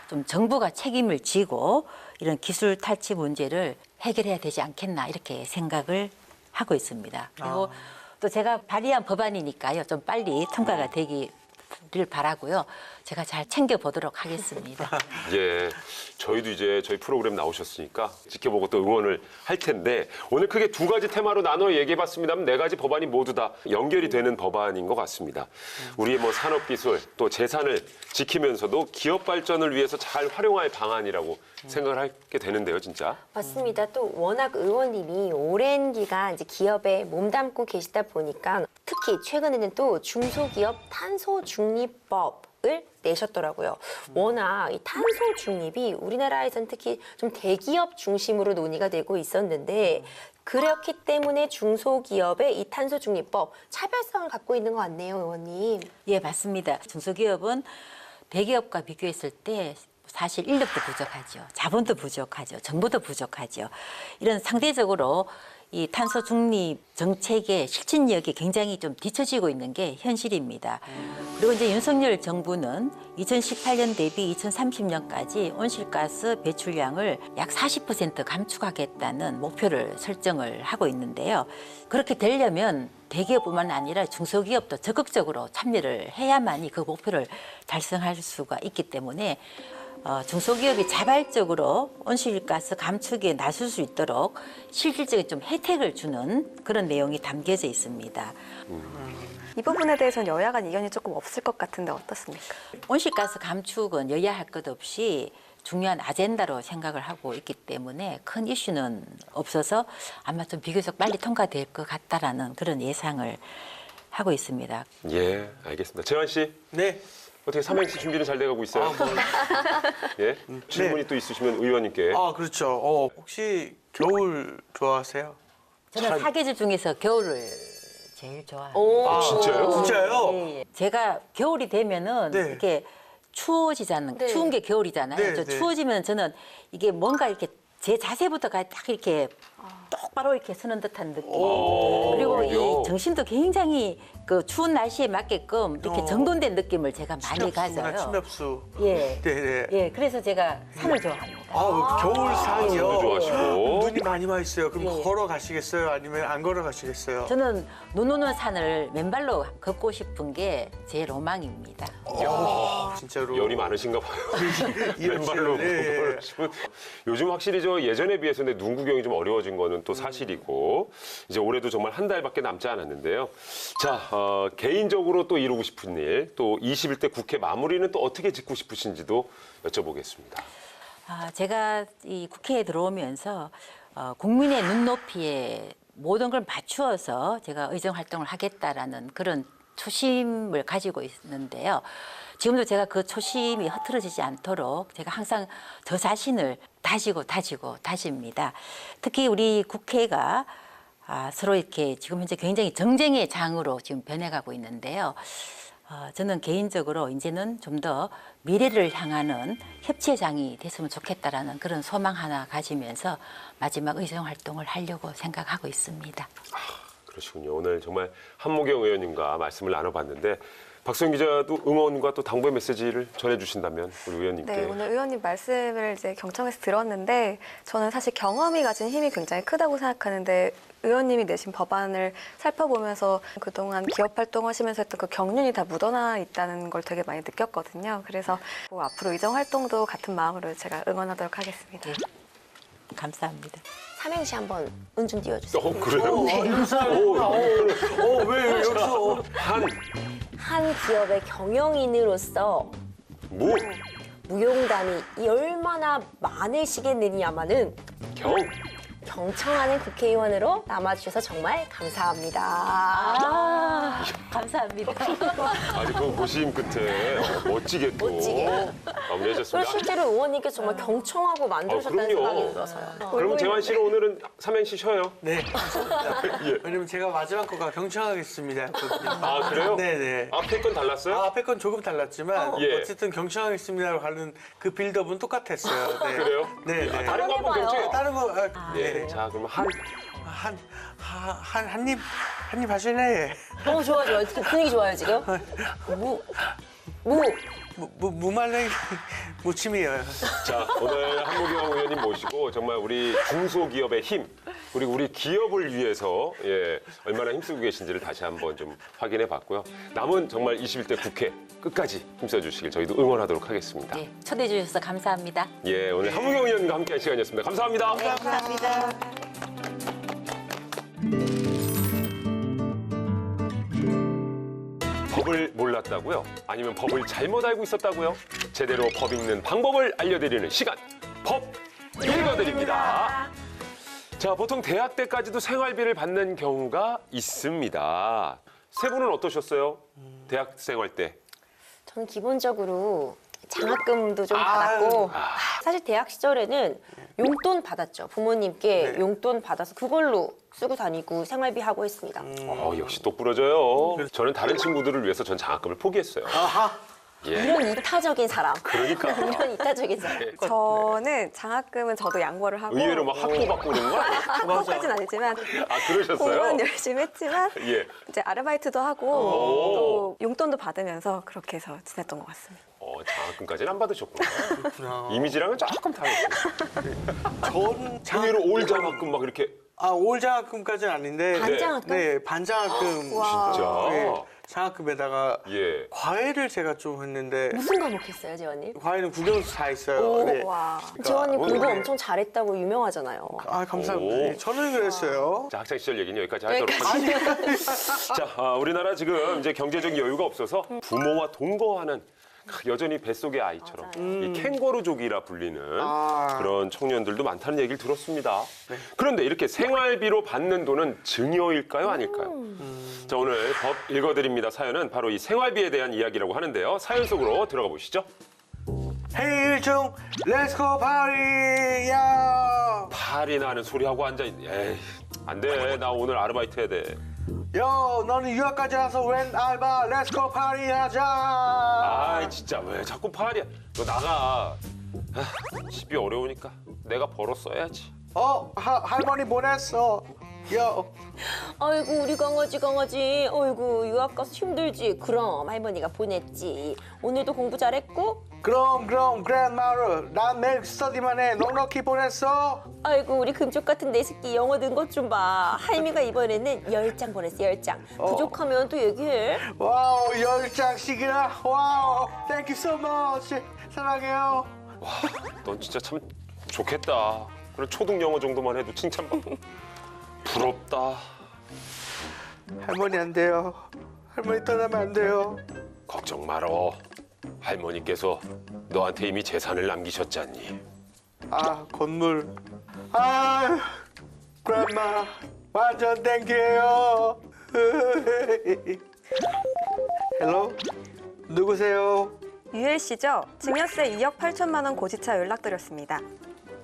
[SPEAKER 5] 좀 정부가 책임을 지고 이런 기술 탈취 문제를 해결해야 되지 않겠나 이렇게 생각을 하고 있습니다. 그리고 또 제가 발의한 법안이니까요. 좀 빨리 통과가 되기를 바라고요. 제가 잘 챙겨보도록 하겠습니다.
[SPEAKER 1] 예, 저희도 이제 저희 프로그램 나오셨으니까 지켜보고 또 응원을 할 텐데, 오늘 크게 두 가지 테마로 나눠 얘기해봤습니다만 네 가지 법안이 모두 다 연결이 되는 법안인 것 같습니다. 우리의 뭐 산업기술 또 재산을 지키면서도 기업 발전을 위해서 잘 활용할 방안이라고 생각을 하게 되는데요, 진짜.
[SPEAKER 2] 맞습니다. 또 워낙 의원님이 오랜 기간 이제 기업에 몸담고 계시다 보니까 특히 최근에는 또 중소기업 탄소 중립법을 내셨더라고요. 워낙 이 탄소 중립이 우리나라에선 특히 좀 대기업 중심으로 논의가 되고 있었는데, 그렇기 때문에 중소기업의 이 탄소 중립법 차별성을 갖고 있는 것 같네요, 의원님.
[SPEAKER 5] 예, 맞습니다. 중소기업은 대기업과 비교했을 때 사실 인력도 부족하죠. 자본도 부족하죠. 정보도 부족하죠. 이런 상대적으로 이 탄소 중립 정책의 실천력이 굉장히 좀 뒤처지고 있는 게 현실입니다. 그리고 이제 윤석열 정부는 2018년 대비 2030년까지 온실가스 배출량을 약 40% 감축하겠다는 목표를 설정을 하고 있는데요. 그렇게 되려면 대기업뿐만 아니라 중소기업도 적극적으로 참여를 해야만이 그 목표를 달성할 수가 있기 때문에 중소기업이 자발적으로 온실가스 감축에 나설 수 있도록 실질적인 좀 혜택을 주는 그런 내용이 담겨져 있습니다.
[SPEAKER 4] 이 부분에 대해서는 여야 간 이견이 조금 없을 것 같은데 어떻습니까?
[SPEAKER 5] 온실가스 감축은 여야 할 것 없이 중요한 아젠다로 생각을 하고 있기 때문에 큰 이슈는 없어서 아마 좀 비교적 빨리 통과될 것 같다라는 그런 예상을 하고 있습니다.
[SPEAKER 1] 예, 알겠습니다. 재환 씨,
[SPEAKER 3] 네.
[SPEAKER 1] 어떻게 삼행시 준비는 잘 돼가고 있어요? 예? 질문이 또 있으시면 의원님께.
[SPEAKER 3] 아, 그렇죠. 혹시 겨울 좋아하세요?
[SPEAKER 5] 저는 사계절 중에서 겨울을 제일 좋아해요.
[SPEAKER 2] 오,
[SPEAKER 1] 진짜요?
[SPEAKER 3] 진짜요?
[SPEAKER 5] 예, 예. 제가 겨울이 되면은
[SPEAKER 3] 네.
[SPEAKER 5] 이렇게 추워지잖아요.
[SPEAKER 2] 네.
[SPEAKER 5] 추운 게 겨울이잖아요.
[SPEAKER 3] 네,
[SPEAKER 5] 저
[SPEAKER 3] 네.
[SPEAKER 5] 추워지면 저는 이게 뭔가 이렇게 제 자세부터가 딱 이렇게 똑바로 이렇게 서는 듯한 느낌. 그리고
[SPEAKER 1] 그래요?
[SPEAKER 5] 이 정신도 굉장히 그 추운 날씨에 맞게끔 이렇게 정돈된 느낌을 제가 많이
[SPEAKER 3] 침엽수구나,
[SPEAKER 5] 가져요.
[SPEAKER 3] 침엽수.
[SPEAKER 5] 예.
[SPEAKER 3] 네네.
[SPEAKER 5] 예, 그래서 제가 산을 좋아합니다.
[SPEAKER 3] 겨울 산이요.
[SPEAKER 1] 산도 좋아하시고.
[SPEAKER 3] 눈이 많이 와 있어요. 그럼
[SPEAKER 5] 예, 예.
[SPEAKER 3] 걸어 가시겠어요? 아니면 안 걸어 가시겠어요?
[SPEAKER 5] 저는 눈 오는 산을 맨발로 걷고 싶은 게 제 로망입니다.
[SPEAKER 3] 진짜로.
[SPEAKER 1] 열이 많으신가 봐요. 맨발로
[SPEAKER 3] 예, 예.
[SPEAKER 1] 걸으시면. 요즘 확실히 저 예전에 비해서 근데 눈 구경이 좀 어려워진 거는 또 사실이고, 이제 올해도 정말 한 달밖에 남지 않았는데요. 자, 개인적으로 또 이루고 싶은 일, 또 21대 국회 마무리는 또 어떻게 짓고 싶으신지도 여쭤보겠습니다.
[SPEAKER 5] 제가 이 국회에 들어오면서 국민의 눈높이에 모든 걸 맞추어서 제가 의정 활동을 하겠다라는 그런 초심을 가지고 있는데요. 지금도 제가 그 초심이 흐트러지지 않도록 제가 항상 저 자신을 다집니다. 특히 우리 국회가 서로 이렇게 지금 현재 굉장히 정쟁의 장으로 지금 변해가고 있는데요. 저는 개인적으로 이제는 좀 더 미래를 향하는 협치의장이 됐으면 좋겠다라는 그런 소망 하나 가지면서 마지막 의정 활동을 하려고 생각하고 있습니다.
[SPEAKER 1] 그러시군요. 오늘 정말 한무경 의원님과 말씀을 나눠봤는데, 박수영 기자도 응원과 또 당부의 메시지를 전해주신다면 우리 의원님께.
[SPEAKER 4] 네, 오늘 의원님 말씀을 이제 경청해서 들었는데 저는 사실 경험이 가진 힘이 굉장히 크다고 생각하는데 의원님이 내신 법안을 살펴보면서 그동안 기업 활동하시면서 했던 그 경륜이 다 묻어나 있다는 걸 되게 많이 느꼈거든요. 그래서 뭐 앞으로 의정 활동도 같은 마음으로 제가 응원하도록 하겠습니다.
[SPEAKER 5] 감사합니다.
[SPEAKER 2] 삼행시 한번 운 좀 띄워주세요.
[SPEAKER 1] 그래요?
[SPEAKER 3] 왜 여기서?
[SPEAKER 1] 한,
[SPEAKER 2] 한 기업의 경영인으로서
[SPEAKER 1] 무,
[SPEAKER 2] 무용담이 이 얼마나 많으시겠느냐마는 경청하는 국회의원으로 남아주셔서 정말 감사합니다.
[SPEAKER 5] 감사합니다.
[SPEAKER 1] 아니 그 고심 끝에 멋지게 또
[SPEAKER 2] 멋지게.
[SPEAKER 1] 마무리하셨습니다.
[SPEAKER 2] 실제로 의원님께서 정말 경청하고 만들어주셨다는
[SPEAKER 1] 그럼요.
[SPEAKER 2] 생각이 들어서요.
[SPEAKER 1] 그럼 재환 씨는 오늘은 삼행시 쉬어요?
[SPEAKER 3] 네, 감사합니다.
[SPEAKER 1] 예.
[SPEAKER 3] 왜냐면 제가 마지막 거가 경청하겠습니다.
[SPEAKER 1] 아 그래요?
[SPEAKER 3] 네네.
[SPEAKER 1] 앞에 건 달랐어요?
[SPEAKER 3] 앞에 건 조금 달랐지만
[SPEAKER 1] 예.
[SPEAKER 3] 어쨌든 경청하겠습니다로 가는 그 빌드업은 똑같았어요. 네.
[SPEAKER 1] 그래요?
[SPEAKER 3] 네, 네.
[SPEAKER 1] 다른 거 한번
[SPEAKER 2] 해봐요.
[SPEAKER 1] 경청해.
[SPEAKER 3] 다른 거
[SPEAKER 1] 예. 자 그럼
[SPEAKER 3] 한입 하실래?
[SPEAKER 2] 좋아요. 분위기 좋아요, 지금.
[SPEAKER 3] 무말랭이 무침이에요.
[SPEAKER 1] 자 오늘 한무경 의원님 모시고 정말 우리 중소기업의 힘 그리고 우리 기업을 위해서 얼마나 힘쓰고 계신지를 다시 한번 좀 확인해 봤고요. 남은 정말 21대 국회 끝까지 힘써 주시길 저희도 응원하도록 하겠습니다.
[SPEAKER 5] 네, 초대해 주셔서 감사합니다.
[SPEAKER 1] 예, 오늘 한무경 의원님과 함께한 시간이었습니다. 감사합니다.
[SPEAKER 5] 감사합니다.
[SPEAKER 1] 법을 몰랐다고요? 아니면 법을 잘못 알고 있었다고요? 제대로 법 읽는 방법을 알려드리는 시간, 법 읽어드립니다. 자, 보통 대학 때까지도 생활비를 받는 경우가 있습니다. 세 분은 어떠셨어요? 대학 생활 때.
[SPEAKER 2] 저는 기본적으로 장학금도 좀 받았고 사실 대학 시절에는 용돈 받았죠. 부모님께
[SPEAKER 3] 네.
[SPEAKER 2] 용돈 받아서 그걸로 쓰고 다니고 생활비 하고 했습니다.
[SPEAKER 1] 역시 똑부러져요. 저는 다른 친구들을 위해서 전 장학금을 포기했어요.
[SPEAKER 3] 아하.
[SPEAKER 1] 예.
[SPEAKER 2] 이런 이타적인 사람.
[SPEAKER 1] 그러니까.
[SPEAKER 2] 이런 이타적인 사람.
[SPEAKER 4] 저는 장학금은 저도 양보를 하고
[SPEAKER 1] 의외로 막 학고 받고 그런 거 아니에요?
[SPEAKER 4] 학교까지는 아니지만
[SPEAKER 1] 아, 그러셨어요?
[SPEAKER 4] 공부는 열심히 했지만
[SPEAKER 1] 예.
[SPEAKER 4] 이제 아르바이트도 하고
[SPEAKER 1] 오.
[SPEAKER 4] 또 용돈도 받으면서 그렇게 해서 지냈던 것 같습니다.
[SPEAKER 1] 장학금까지는 안 받으셨구나.
[SPEAKER 3] 그렇구나.
[SPEAKER 1] 이미지랑은 조금 다르죠.
[SPEAKER 3] 전
[SPEAKER 1] 의외로 올 장학금 막 이렇게
[SPEAKER 3] 올 장학금까지는 아닌데
[SPEAKER 2] 반장학금?
[SPEAKER 3] 네, 반장학금
[SPEAKER 4] 와.
[SPEAKER 1] 진짜.
[SPEAKER 3] 네, 장학금에다가
[SPEAKER 1] 예.
[SPEAKER 3] 과외를 제가 좀 했는데
[SPEAKER 2] 무슨 과목 했어요, 재원님?
[SPEAKER 3] 과외는 국영수 다 있어요.
[SPEAKER 2] 오,
[SPEAKER 3] 네.
[SPEAKER 4] 와.
[SPEAKER 2] 재원님 공부
[SPEAKER 3] 네.
[SPEAKER 2] 엄청 잘했다고 유명하잖아요.
[SPEAKER 3] 감사합니다.
[SPEAKER 1] 오.
[SPEAKER 3] 네, 저는 그랬어요.
[SPEAKER 1] 자, 학창 시절 얘기는 여기까지 하도록 하겠습니다. 자, 우리나라 지금 이제 경제적인 여유가 없어서 부모와 동거하는 여전히 뱃속의 아이처럼 이 캥거루족이라 불리는 그런 청년들도 많다는 얘기를 들었습니다. 그런데 이렇게 생활비로 받는 돈은 증여일까요, 아닐까요? 자, 오늘 법 읽어드립니다. 사연은 바로 이 생활비에 대한 이야기라고 하는데요. 사연 속으로 들어가 보시죠.
[SPEAKER 3] 헤이 일중 렛츠고 파리 야.
[SPEAKER 1] 팔이나 하는 소리 하고 앉아 있네. 에이, 안 돼. 나 오늘 아르바이트 해야 돼.
[SPEAKER 3] 너는 유학까지 와서 웬 알바 렛츠고 파리 하자.
[SPEAKER 1] 아, 진짜 왜 자꾸 팔이야? 너 나가. 집이 어려우니까 내가 벌어 써야지.
[SPEAKER 3] 할머니 보냈어.
[SPEAKER 2] 아이고 우리 강아지 어이구 유학 가서 힘들지. 그럼 할머니가 보냈지. 오늘도 공부 잘했고.
[SPEAKER 3] 그럼 그랜마루 난 매일 스터디만 해. 넉넉히 보냈어.
[SPEAKER 2] 아이고 우리 금쪽 같은 내 새끼 영어 는 것 좀 봐. 할미가 이번에는 10장 보냈어 10장. 부족하면 또 얘기해.
[SPEAKER 3] 와우 10장씩이나. 와우 땡큐 so much. 사랑해요.
[SPEAKER 1] 와, 넌 진짜 참 좋겠다. 그래 초등 영어 정도만 해도 칭찬받고. 부럽다.
[SPEAKER 3] 할머니 안 돼요. 할머니 떠나면 안 돼요.
[SPEAKER 1] 걱정 말어. 할머니께서 너한테 이미 재산을 남기셨잖니.
[SPEAKER 3] 건물. 그랜마 완전 땡큐예요. 헬로 누구세요?
[SPEAKER 4] 유엘 씨죠? 증여세 2억 8천만 원 고지차 연락드렸습니다.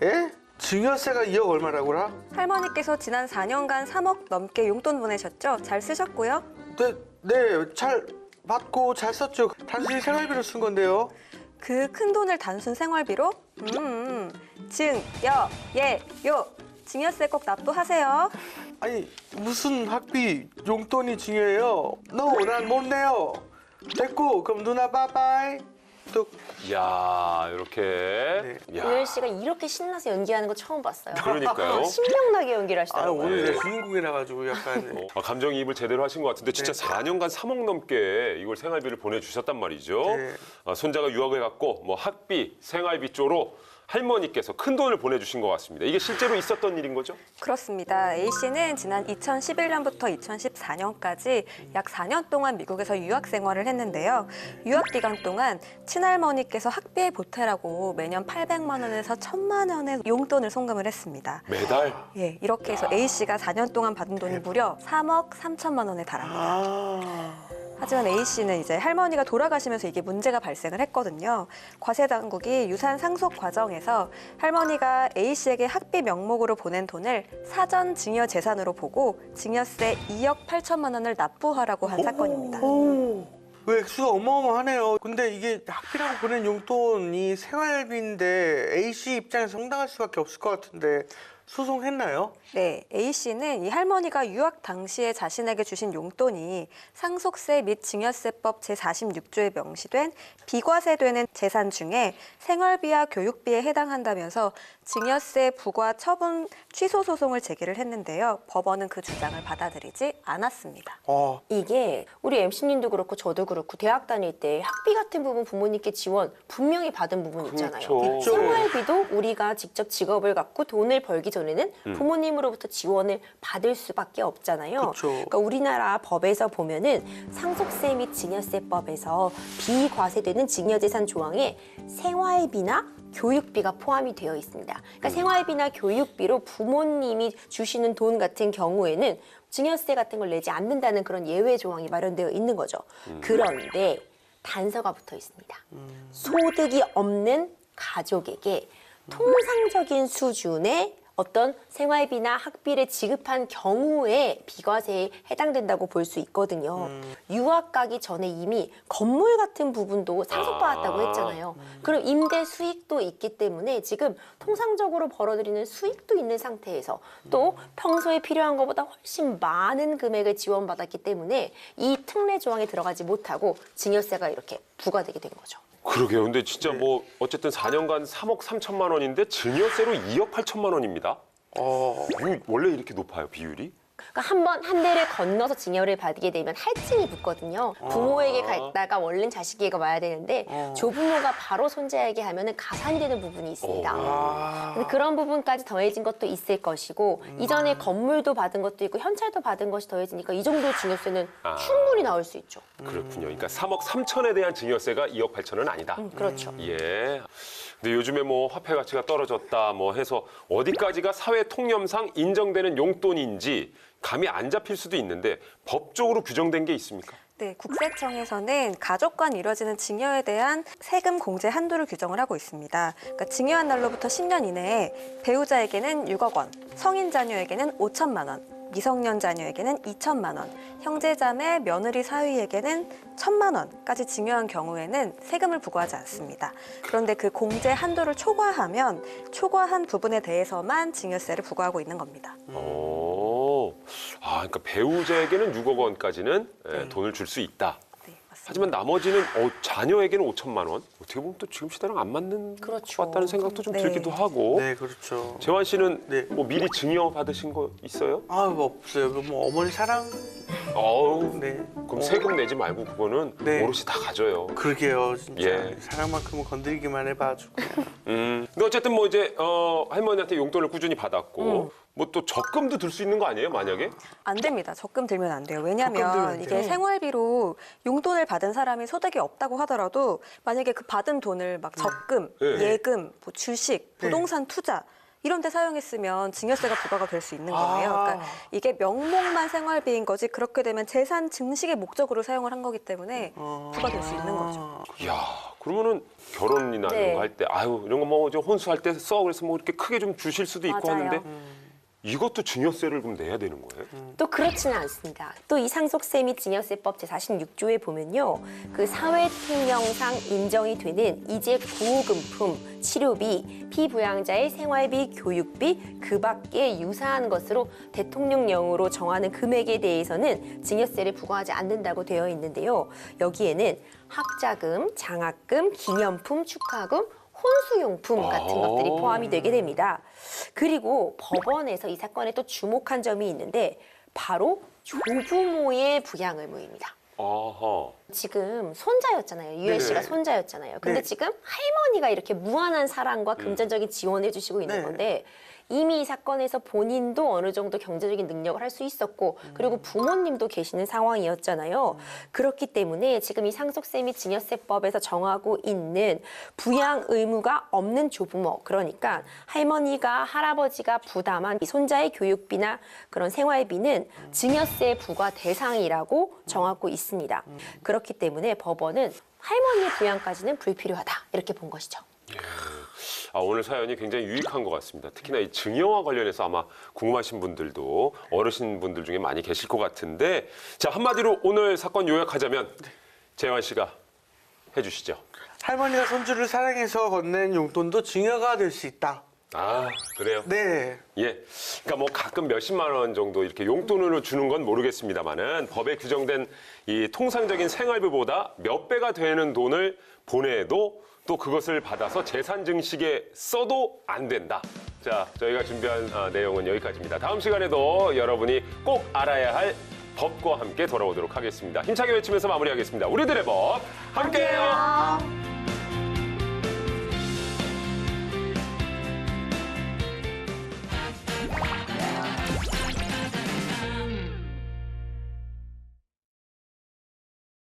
[SPEAKER 3] 예? 증여세가 2억 얼마라고라?
[SPEAKER 4] 할머니께서 지난 4년간 3억 넘게 용돈 보내셨죠? 잘 쓰셨고요.
[SPEAKER 3] 네, 잘 받고 잘 썼죠. 단순히 생활비로 쓴 건데요.
[SPEAKER 4] 그 큰 돈을 단순 생활비로? 증여예요. 증여세 꼭 납부하세요.
[SPEAKER 3] 아니 무슨 학비 용돈이 증여예요? 난 못 내요. 됐고 그럼 누나 빠빠이. 뚝.
[SPEAKER 1] 야, 이렇게. 야,
[SPEAKER 2] 유엘 씨가 이렇게 신나서 연기하는 거 처음 봤어요.
[SPEAKER 1] 그러니까요.
[SPEAKER 2] 신명나게 연기를 하시더라고요.
[SPEAKER 3] 오늘 내 주인공이라 가지고 약간
[SPEAKER 1] 감정이입을 제대로 하신 것 같은데 진짜 4년간 3억 넘게 이걸 생활비를 보내주셨단 말이죠.
[SPEAKER 3] 네.
[SPEAKER 1] 손자가 유학을 갔고 뭐 학비, 생활비 쪽으로 할머니께서 큰 돈을 보내주신 것 같습니다. 이게 실제로 있었던 일인 거죠?
[SPEAKER 4] 그렇습니다. A씨는 지난 2011년부터 2014년까지 약 4년 동안 미국에서 유학 생활을 했는데요. 유학 기간 동안 친할머니께서 학비에 보태라고 매년 800만 원에서 1000만 원의 용돈을 송금을 했습니다.
[SPEAKER 1] 매달?
[SPEAKER 4] 예, 이렇게 해서 A씨가 4년 동안 받은 돈이 무려 3억 3천만 원에 달합니다. 하지만 A씨는 이제 할머니가 돌아가시면서 이게 문제가 발생을 했거든요. 과세 당국이 유산 상속 과정에서 할머니가 A씨에게 학비 명목으로 보낸 돈을 사전 증여 재산으로 보고 증여세 2억 8천만 원을 납부하라고 한 사건입니다.
[SPEAKER 3] 왜 액수가 어마어마하네요. 근데 이게 학비라고 보낸 용돈이 생활비인데 A씨 입장에서 황당할 수밖에 없을 것 같은데 소송했나요?
[SPEAKER 4] 네, A씨는 이 할머니가 유학 당시에 자신에게 주신 용돈이 상속세 및 증여세법 제46조에 명시된 비과세되는 재산 중에 생활비와 교육비에 해당한다면서 증여세 부과 처분 취소 소송을 제기를 했는데요. 법원은 그 주장을 받아들이지 않았습니다.
[SPEAKER 2] 이게 우리 MC님도 그렇고 저도 그렇고 대학 다닐 때 학비 같은 부분 부모님께 지원 분명히 받은 부분 있잖아요.
[SPEAKER 1] 그렇죠.
[SPEAKER 2] 생활비도 우리가 직접 직업을 갖고 돈을 벌기 전에는 부모님으로부터 지원을 받을 수밖에 없잖아요.
[SPEAKER 3] 그렇죠.
[SPEAKER 2] 그러니까 우리나라 법에서 보면은 상속세 및 증여세법에서 비과세되는 증여재산 조항에 생활비나 교육비가 포함이 되어 있습니다. 그러니까 생활비나 교육비로 부모님이 주시는 돈 같은 경우에는 증여세 같은 걸 내지 않는다는 그런 예외 조항이 마련되어 있는 거죠. 그런데 단서가 붙어 있습니다. 소득이 없는 가족에게 통상적인 수준의 어떤 생활비나 학비를 지급한 경우에 비과세에 해당된다고 볼 수 있거든요. 유학 가기 전에 이미 건물 같은 부분도 상속받았다고 했잖아요. 그럼 임대 수익도 있기 때문에 지금 통상적으로 벌어들이는 수익도 있는 상태에서 또 평소에 필요한 것보다 훨씬 많은 금액을 지원받았기 때문에 이 특례 조항에 들어가지 못하고 증여세가 이렇게 부과되게 된 거죠.
[SPEAKER 1] 그러게요. 근데 진짜 뭐 어쨌든 4년간 3억 3천만 원인데 증여세로 2억 8천만 원입니다. 이거 원래 이렇게 높아요, 비율이?
[SPEAKER 2] 그러니까 한 대를 건너서 증여를 받게 되면 할증이 붙거든요. 부모에게 갔다가 원래는 자식에게 와야 되는데 조부모가 바로 손자에게 하면은 가산이 되는 부분이 있습니다. 근데 그런 부분까지 더해진 것도 있을 것이고 이전에 건물도 받은 것도 있고 현찰도 받은 것이 더해지니까 이 정도 증여세는 충분히 나올 수 있죠.
[SPEAKER 1] 그렇군요. 그러니까 3억 3천에 대한 증여세가 2억 8천은 아니다.
[SPEAKER 2] 그렇죠.
[SPEAKER 1] 예. 근데 요즘에 뭐 화폐 가치가 떨어졌다 뭐 해서 어디까지가 사회 통념상 인정되는 용돈인지 감이 안 잡힐 수도 있는데 법적으로 규정된 게 있습니까?
[SPEAKER 4] 네, 국세청에서는 가족 간 이뤄지는 증여에 대한 세금 공제 한도를 규정을 하고 있습니다. 그러니까 증여한 날로부터 10년 이내에 배우자에게는 6억 원, 성인 자녀에게는 5천만 원, 미성년 자녀에게는 2천만 원, 형제자매, 며느리 사위에게는 1천만 원까지 증여한 경우에는 세금을 부과하지 않습니다. 그런데 그 공제 한도를 초과하면 초과한 부분에 대해서만 증여세를 부과하고 있는 겁니다.
[SPEAKER 1] 그러니까 배우자에게는 6억 원까지는 돈을 줄 수 있다.
[SPEAKER 4] 네, 맞습니다.
[SPEAKER 1] 하지만 나머지는 자녀에게는 5천만 원. 어떻게 보면 또 지금 시대랑 안 맞는
[SPEAKER 2] 그렇죠.
[SPEAKER 1] 것 같다는 생각도 좀
[SPEAKER 4] 네.
[SPEAKER 1] 들기도 하고.
[SPEAKER 3] 네, 그렇죠.
[SPEAKER 1] 재환 씨는
[SPEAKER 3] 네.
[SPEAKER 1] 뭐 미리 증여 받으신 거 있어요?
[SPEAKER 3] 뭐 없어요. 뭐 어머니 사랑?
[SPEAKER 1] 어우,
[SPEAKER 3] 네.
[SPEAKER 1] 그럼 세금 내지 말고 그거는
[SPEAKER 3] 네.
[SPEAKER 1] 오롯이 다 가져요.
[SPEAKER 3] 그러게요, 진짜.
[SPEAKER 1] 예.
[SPEAKER 3] 사랑만큼은 건드리기만 해봐가지고.
[SPEAKER 1] 근데 어쨌든 뭐 이제 할머니한테 용돈을 꾸준히 받았고 뭐 또 적금도 들 수 있는 거 아니에요, 만약에?
[SPEAKER 4] 안 됩니다. 적금 들면 안 돼요.
[SPEAKER 3] 적금 들면
[SPEAKER 4] 왜냐하면
[SPEAKER 3] 안
[SPEAKER 4] 이게
[SPEAKER 3] 돼요?
[SPEAKER 4] 생활비로 용돈을 받은 사람이 소득이 없다고 하더라도 만약에 그 받은 돈을 막 적금,
[SPEAKER 1] 네.
[SPEAKER 4] 예금, 뭐 주식, 부동산 투자 이런 데 사용했으면 증여세가 부과가 될 수 있는 거예요. 그러니까 이게 명목만 생활비인 거지 그렇게 되면 재산 증식의 목적으로 사용을 한 거기 때문에 부과될 수 있는 거죠.
[SPEAKER 1] 이야, 그러면은 결혼이나
[SPEAKER 2] 네.
[SPEAKER 1] 이런 거 할 때 이런 거 뭐 혼수할 때 써 그래서 뭐 이렇게 크게 좀 주실 수도 있고
[SPEAKER 2] 맞아요.
[SPEAKER 1] 하는데 이것도 증여세를 그럼 내야 되는 거예요?
[SPEAKER 2] 또 그렇지는 않습니다. 또 이 상속세 및 증여세법 제46조에 보면요. 그 사회통념상 인정이 되는 이제 부금품, 치료비, 피부양자의 생활비, 교육비, 그 밖에 유사한 것으로 대통령령으로 정하는 금액에 대해서는 증여세를 부과하지 않는다고 되어 있는데요. 여기에는 학자금, 장학금, 기념품, 축하금, 혼수용품 같은 것들이 포함이 되게 됩니다. 그리고 법원에서 이 사건에 또 주목한 점이 있는데 바로 조부모의 부양 의무입니다.
[SPEAKER 1] 어허.
[SPEAKER 2] 지금 손자였잖아요. 유엘 씨가
[SPEAKER 3] 네.
[SPEAKER 2] 손자였잖아요. 근데
[SPEAKER 3] 네.
[SPEAKER 2] 지금 할머니가 이렇게 무한한 사랑과 금전적인 지원을 해주시고 있는
[SPEAKER 3] 네.
[SPEAKER 2] 건데 이미 이 사건에서 본인도 어느 정도 경제적인 능력을 할 수 있었고 그리고 부모님도 계시는 상황이었잖아요. 그렇기 때문에 지금 이 상속세 및 증여세법에서 정하고 있는 부양 의무가 없는 조부모, 그러니까 할머니가 할아버지가 부담한 이 손자의 교육비나 그런 생활비는 증여세 부과 대상이라고 정하고 있습니다. 그렇기 때문에 법원은 할머니의 부양까지는 불필요하다 이렇게 본 것이죠.
[SPEAKER 1] 오늘 사연이 굉장히 유익한 것 같습니다. 특히나 이 증여와 관련해서 아마 궁금하신 분들도 어르신분들 중에 많이 계실 것 같은데, 자, 한마디로 오늘 사건 요약하자면 재환 씨가 해주시죠.
[SPEAKER 3] 할머니가 손주를 사랑해서 건넨 용돈도 증여가 될 수 있다.
[SPEAKER 1] 아, 그래요?
[SPEAKER 3] 네.
[SPEAKER 1] 예. 그러니까 뭐 가끔 몇십만 원 정도 이렇게 용돈으로 주는 건 모르겠습니다만은 법에 규정된 이 통상적인 생활비보다 몇 배가 되는 돈을 보내도 또 그것을 받아서 재산 증식에 써도 안 된다. 자, 저희가 준비한 내용은 여기까지입니다. 다음 시간에도 여러분이 꼭 알아야 할 법과 함께 돌아오도록 하겠습니다. 힘차게 외치면서 마무리하겠습니다. 우리들의 법 함께해요.